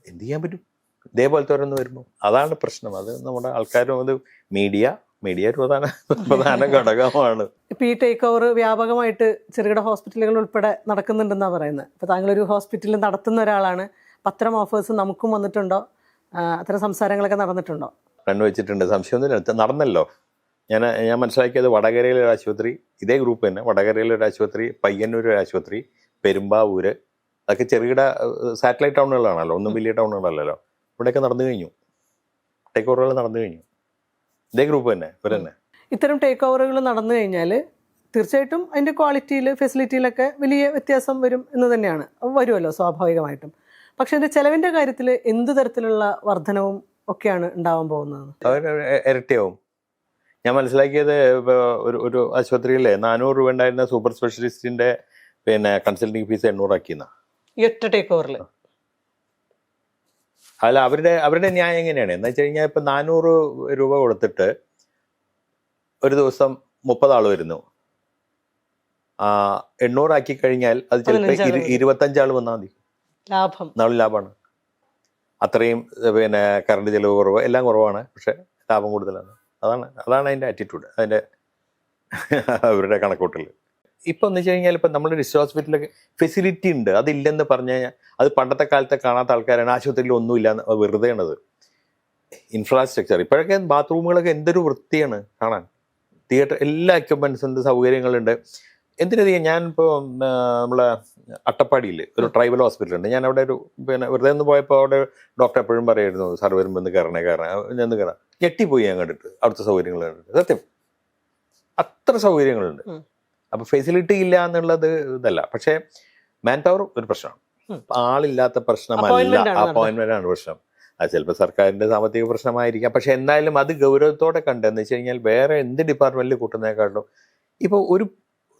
എന്ത് ചെയ്യാൻ പറ്റും? ഇതേപോലത്തെ ഓരോന്ന് വരുമ്പോൾ അതാണ് പ്രശ്നം. അത് നമ്മുടെ ആൾക്കാരും അത് മീഡിയ ഒരു പ്രധാന ഘടകമാണ്. ഇപ്പം ഈ ടേക്ക് ഓവർ വ്യാപകമായിട്ട് ചെറുകിട ഹോസ്പിറ്റലുകൾ ഉൾപ്പെടെ നടക്കുന്നുണ്ടെന്നാണ് പറയുന്നത്. ഇപ്പോൾ താങ്കളൊരു ഹോസ്പിറ്റലിൽ നടത്തുന്ന ഒരാളാണ്. അത്തരം ഓഫേഴ്സ് നമുക്കും വന്നിട്ടുണ്ടോ? അത്തരം സംസാരങ്ങളൊക്കെ നടന്നിട്ടുണ്ടോ? കണ്ണുവെച്ചിട്ടുണ്ട്, സംശയമൊന്നുമില്ല. നടന്നല്ലോ. ഞാൻ മനസ്സിലാക്കിയത് വടകരയിലൊരു ആശുപത്രി, ഇതേ ഗ്രൂപ്പ് തന്നെ, വടകരയിലൊരു ആശുപത്രി, പയ്യന്നൂർ ഒരു ആശുപത്രി, പെരുമ്പാവൂര്, അതൊക്കെ ചെറുകിട സാറ്റലൈറ്റ് ടൗണുകളാണല്ലോ, ഒന്നും വലിയ ടൗണുകളല്ലല്ലോ. ഇവിടെയൊക്കെ നടന്നു കഴിഞ്ഞു, ടേക്ക് ഓവറുകൾ നടന്നു കഴിഞ്ഞു. ഇതേ ഗ്രൂപ്പ് തന്നെ, ഇവർ തന്നെ. ഇത്തരം ടേക്ക് ഓവറുകൾ നടന്നു കഴിഞ്ഞാൽ തീർച്ചയായിട്ടും അതിൻ്റെ ക്വാളിറ്റിയിൽ ഫെസിലിറ്റിയിലൊക്കെ വലിയ വ്യത്യാസം വരും എന്ന് തന്നെയാണ്, വരുമല്ലോ സ്വാഭാവികമായിട്ടും. പക്ഷെ അതിൻ്റെ ചെലവിൻ്റെ കാര്യത്തിൽ എന്ത് തരത്തിലുള്ള വർധനവും ഒക്കെയാണ് ഉണ്ടാവാൻ പോകുന്നത്? അവർ ഇരട്ടിയാവും. ഞാൻ മനസ്സിലാക്കിയത് ഒരു ആശുപത്രിയിൽ 400 രൂപ ഉണ്ടായിരുന്ന സൂപ്പർ സ്പെഷ്യലിസ്റ്റിന്റെ കൺസൾട്ടിങ് ഫീസ് 800 ആക്കിയെന്ന ഈ ഒറ്റ ടേക്ക് ഓവറിൽ. അല്ല, അവരുടെ ന്യായം എങ്ങനെയാണ് എന്ന് വെച്ച് കഴിഞ്ഞാൽ, ഇപ്പൊ 400 രൂപ കൊടുത്തിട്ട് ഒരു ദിവസം 30 ആള് വരുന്നു, 800 ആക്കി കഴിഞ്ഞാൽ അത് ചിലപ്പോൾ 25 ആള് വന്നാൽ മതി, ലാഭമാണ്. അത്രയും കറണ്ട് ചെലവ് കുറവ്, എല്ലാം കുറവാണ്, പക്ഷെ ലാഭം കൂടുതലാണ്. അതാണ് അതിന്റെ ആറ്റിറ്റ്യൂഡ്, അതിന്റെ അവരുടെ കണക്കൂട്ടൽ. ഇപ്പൊ എന്ന് വെച്ച് കഴിഞ്ഞാൽ, ഇപ്പൊ നമ്മുടെ ഡിസ്ട്രിക്ട് ഹോസ്പിറ്റലൊക്കെ ഫെസിലിറ്റി ഉണ്ട്, അതില്ലെന്ന് പറഞ്ഞു കഴിഞ്ഞാൽ അത് പണ്ടത്തെ കാലത്തെ കാണാത്ത ആൾക്കാരാണ്. ആശുപത്രിയിൽ ഒന്നുമില്ല, വെറുതെയാണത്. ഇൻഫ്രാസ്ട്രക്ചർ ഇപ്പോഴൊക്കെ ബാത്റൂമുകളൊക്കെ എന്തൊരു വൃത്തിയാണ് കാണാൻ. തിയേറ്റർ, എല്ലാ എക്യുപ്മെന്റ്സ് ഉണ്ട്, സൗകര്യങ്ങളുണ്ട്. എന്തിനധികം ഞാനിപ്പോൾ നമ്മളെ അട്ടപ്പാടിയിൽ ഒരു ട്രൈബൽ ഹോസ്പിറ്റൽ ഉണ്ട്. ഞാൻ അവിടെ ഒരു വെറുതെ ഒന്ന് പോയപ്പോൾ അവിടെ ഡോക്ടർ എപ്പോഴും പറയായിരുന്നു, സാർ വരുമ്പോൾ ഒന്ന് കയറണേ ഞാൻ കയറാം. ഞെട്ടിപ്പോയി ഞാൻ കണ്ടിട്ട്, അവിടുത്തെ സൗകര്യങ്ങൾ കണ്ടിട്ട്. സത്യം, അത്ര സൗകര്യങ്ങളുണ്ട്. അപ്പൊ ഫെസിലിറ്റി ഇല്ല എന്നുള്ളത് ഇതല്ല, പക്ഷെ മാൻ പവർ ഒരു പ്രശ്നമാണ്. ആളില്ലാത്ത പ്രശ്നമല്ല, അപ്പോയിന്റ്മെന്റ് ആണ് പ്രശ്നം. അത് ചിലപ്പോൾ സർക്കാരിന്റെ സാമ്പത്തിക പ്രശ്നമായിരിക്കാം, പക്ഷെ എന്തായാലും അത് ഗൗരവത്തോടെ കണ്ടെന്ന് വെച്ച് കഴിഞ്ഞാൽ വേറെ എന്ത് ഡിപ്പാർട്ട്മെന്റിൽ കൂട്ടുന്നതിനെക്കാട്ടും ഇപ്പോൾ ഒരു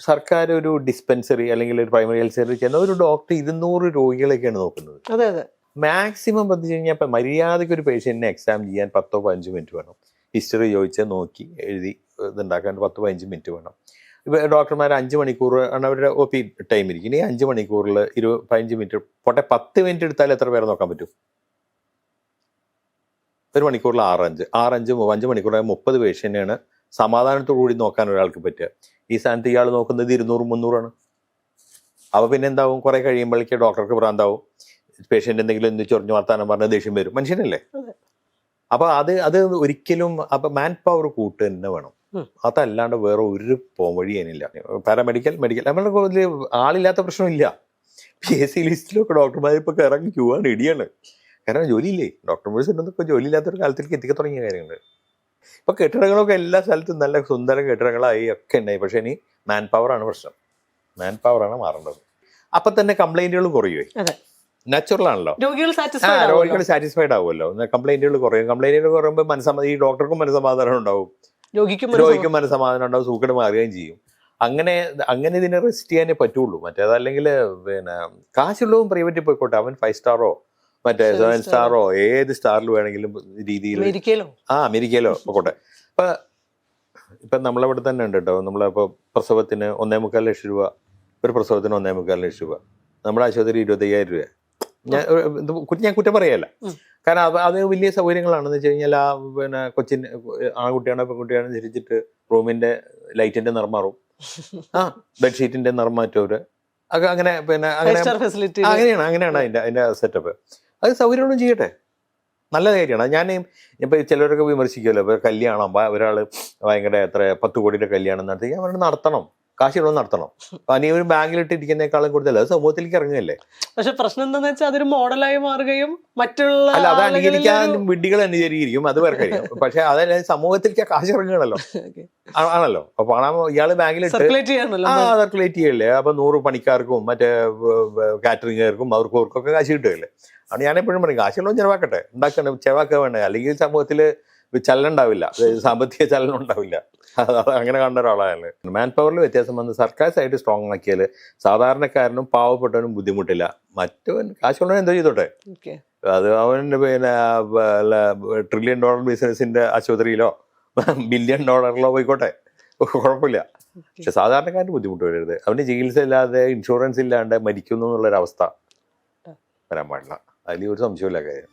സർക്കാർ ഒരു ഡിസ്പെൻസറി അല്ലെങ്കിൽ ഒരു പ്രൈമറി ഹെൽത്ത് സെന്ററിൽ ചെന്ന ഒരു ഡോക്ടർ 200 രോഗികളൊക്കെയാണ് നോക്കുന്നത്. മാക്സിമം പറഞ്ഞു കഴിഞ്ഞാൽ ഇപ്പം മര്യാദയ്ക്ക് ഒരു പേഷ്യന്റിനെ എക്സാം ചെയ്യാൻ 10-15 മിനിറ്റ് വേണം. ഹിസ്റ്ററി ചോദിച്ച് നോക്കി എഴുതി ഇതുണ്ടാക്കാൻ 10-15 മിനിറ്റ് വേണം. ഇപ്പോൾ ഡോക്ടർമാർ 5 മണിക്കൂർ ആണ് അവരുടെ OP ടൈം ഇരിക്കും. ഈ 5 മണിക്കൂറിൽ 15 മിനിറ്റ് പോട്ടെ, 10 മിനിറ്റ് എടുത്താൽ എത്ര പേരെ നോക്കാൻ പറ്റും? ഒരു മണിക്കൂറിൽ 5 മണിക്കൂറിൽ 30 പേഷ്യൻ്റാണ് സമാധാനത്തോടു കൂടി നോക്കാൻ ഒരാൾക്ക് പറ്റുക. ഈ സ്ഥാനത്ത് ഇയാൾ നോക്കുന്നത് 200-300 അപ്പോൾ പിന്നെ എന്താവും, കുറെ കഴിയുമ്പോഴേക്ക് ഡോക്ടർക്ക് ഭ്രാന്താവും. പേഷ്യൻ്റ് എന്തെങ്കിലും എന്ത് ചൊറിഞ്ഞു വർത്താനം പറഞ്ഞാൽ ദേഷ്യം വരും, മനുഷ്യനല്ലേ. അപ്പൊ അത് ഒരിക്കലും അപ്പൊ മാൻ പവർ കൂട്ട് തന്നെ വേണം. അതല്ലാണ്ട് വേറെ ഒരു പോംവഴി അതിനില്ല. പാരാമെഡിക്കൽ, മെഡിക്കൽ, നമ്മളുടെ ആളില്ലാത്ത പ്രശ്നമില്ല. PSC ലിസ്റ്റിലൊക്കെ ഡോക്ടർമാർ ഇപ്പൊ ഇറങ്ങി ക്യൂ ആണ്, ഇടിയാണ്. കാരണം ജോലിയില്ലേ, ഡോക്ടർമാർക്കൊന്നും ഇപ്പൊ ജോലിയില്ലാത്തൊരു കാലത്തിലേക്ക് എത്തിക്കാൻ തുടങ്ങിയ കാര്യങ്ങൾ. ഇപ്പൊ കെട്ടിടങ്ങളൊക്കെ എല്ലാ സ്ഥലത്തും നല്ല സുന്ദര കെട്ടിടങ്ങളായി ഒക്കെ ഉണ്ടായി. പക്ഷെ ഇനി മാൻ പവർ ആണ് പ്രശ്നം, മാൻ പവർ ആണ് മാറേണ്ടത്. അപ്പൊ തന്നെ കംപ്ലൈന്റുകൾ കുറയുമോ? നാച്ചുറൽ ആണല്ലോ, രോഗികൾ സാറ്റിസ്ഫൈഡ് ആവുമല്ലോ. കംപ്ലൈന്റുകൾ കുറയും. കംപ്ലൈന്റുകൾ കുറയുമ്പോൾ ഈ ഡോക്ടർക്കും മനസ്സമാധാനം ഉണ്ടാവും, രോഗിക്കും മനസ്സമാധാനം ഉണ്ടാവും, സൂക്കട് മാറുകയും ചെയ്യും. അങ്ങനെ ഇതിനെ റെസ്റ്റ് ചെയ്യാനേ പറ്റുള്ളൂ. മറ്റേതല്ലെങ്കിൽ കാശുള്ളതും പ്രൈവറ്റിൽ പോയിക്കോട്ടെ, അവൻ 5 സ്റ്റാറോ മറ്റേ 7 സ്റ്റാറോ ഏത് സ്റ്റാറിൽ വേണമെങ്കിലും രീതിയിൽ അമേരിക്കയിലോ പോട്ടെ. ഇപ്പൊ നമ്മളിവിടെ തന്നെ ഉണ്ട് കേട്ടോ. നമ്മളിപ്പോ പ്രസവത്തിന് 1.25 ലക്ഷം രൂപ, ഒരു പ്രസവത്തിന് 1.25 ലക്ഷം രൂപ. നമ്മുടെ ആശുപത്രി 25,000 രൂപ. ഞാൻ കുറ്റം പറയല്ല, കാരണം അത് വലിയ സൗകര്യങ്ങളാണെന്ന് വെച്ച് കഴിഞ്ഞാൽ കൊച്ചിന് ആൺകുട്ടിയാണോ പെൺകുട്ടിയാണോ തിരിച്ചിട്ട് റൂമിന്റെ ലൈറ്റിന്റെ നിറം മാറും, ബെഡ്ഷീറ്റിന്റെ നിറം മാറ്റവര് അങ്ങനെ അങ്ങനെയാണ് അതിന്റെ സെറ്റപ്പ്. അത് സൗകര്യങ്ങളും ചെയ്യട്ടെ, നല്ല കാര്യമാണ്. ഞാൻ ഇപ്പൊ ചിലരൊക്കെ വിമർശിക്കുമല്ലോ, ഇപ്പൊ കല്യാണം ഒരാള് ഭയങ്കര 10 കോടിയുടെ കല്യാണം നടത്തി, ഞാൻ പറഞ്ഞു നടത്തണം, കാശുകളും നടത്തണം. നീ ഒരു ബാങ്കിലിട്ടിരിക്കുന്നേക്കാളും കൂടുതൽ അത് സമൂഹത്തിലേക്ക് ഇറങ്ങുകയല്ലേ. പക്ഷെ പ്രശ്നം എന്താണെന്ന് വെച്ചാൽ അതൊരു മോഡലായി മാറുകയും മറ്റുള്ള അല്ല, അത് അനുകരിക്കാൻ വിഡ്ഢികൾ അനുകരിക്കും, അത് വേറെ കഴിയും. പക്ഷെ അതല്ല, സമൂഹത്തിലേക്ക് കാശ് ഇറങ്ങുകയാണല്ലോ, ആണല്ലോ. അപ്പൊ പണം ഇയാള് ബാങ്കിലിട്ട് സർക്കുലേറ്റ് ചെയ്യല്ലേ. അപ്പൊ 100 പണിക്കാർക്കും മറ്റേ കാറ്ററിംഗുകാർക്കും അവർക്കൊക്കെ കാശ് കിട്ടുകയല്ലേ. ആണ് ഞാൻ എപ്പോഴും പറയും, കാശുള്ളതും ചെലവാക്കട്ടെ, ചെലവാക്കുക വേണ്ടേ. അല്ലെങ്കിൽ സമൂഹത്തില് ചലനം ഉണ്ടാവില്ല, സാമ്പത്തിക ചലനം ഉണ്ടാവില്ല. അങ്ങനെ കാണുന്ന ഒരാളാണ്. മാൻ പവറിൽ വ്യത്യാസം വന്ന് സർക്കാർ സൈഡ് സ്ട്രോങ് ആക്കിയാൽ സാധാരണക്കാരനും പാവപ്പെട്ടവനും ബുദ്ധിമുട്ടില്ല. മറ്റവൻ കാശുള്ളവൻ എന്തോ ചെയ്തോട്ടെ, അത് അവൻ $1 ട്രില്യൺ ബിസിനസിന്റെ ആശുപത്രിയിലോ $1 ബില്യൺ പോയിക്കോട്ടെ, കുഴപ്പമില്ല. പക്ഷെ സാധാരണക്കാരന് ബുദ്ധിമുട്ട് വരരുത്. അവന് ചികിത്സ ഇല്ലാതെ ഇൻഷുറൻസ് ഇല്ലാണ്ട് മരിക്കുന്നു എന്നുള്ളൊരവസ്ഥ വരാൻ പാടില്ല. അതിൽ ഒരു സംശയമില്ല കാര്യം.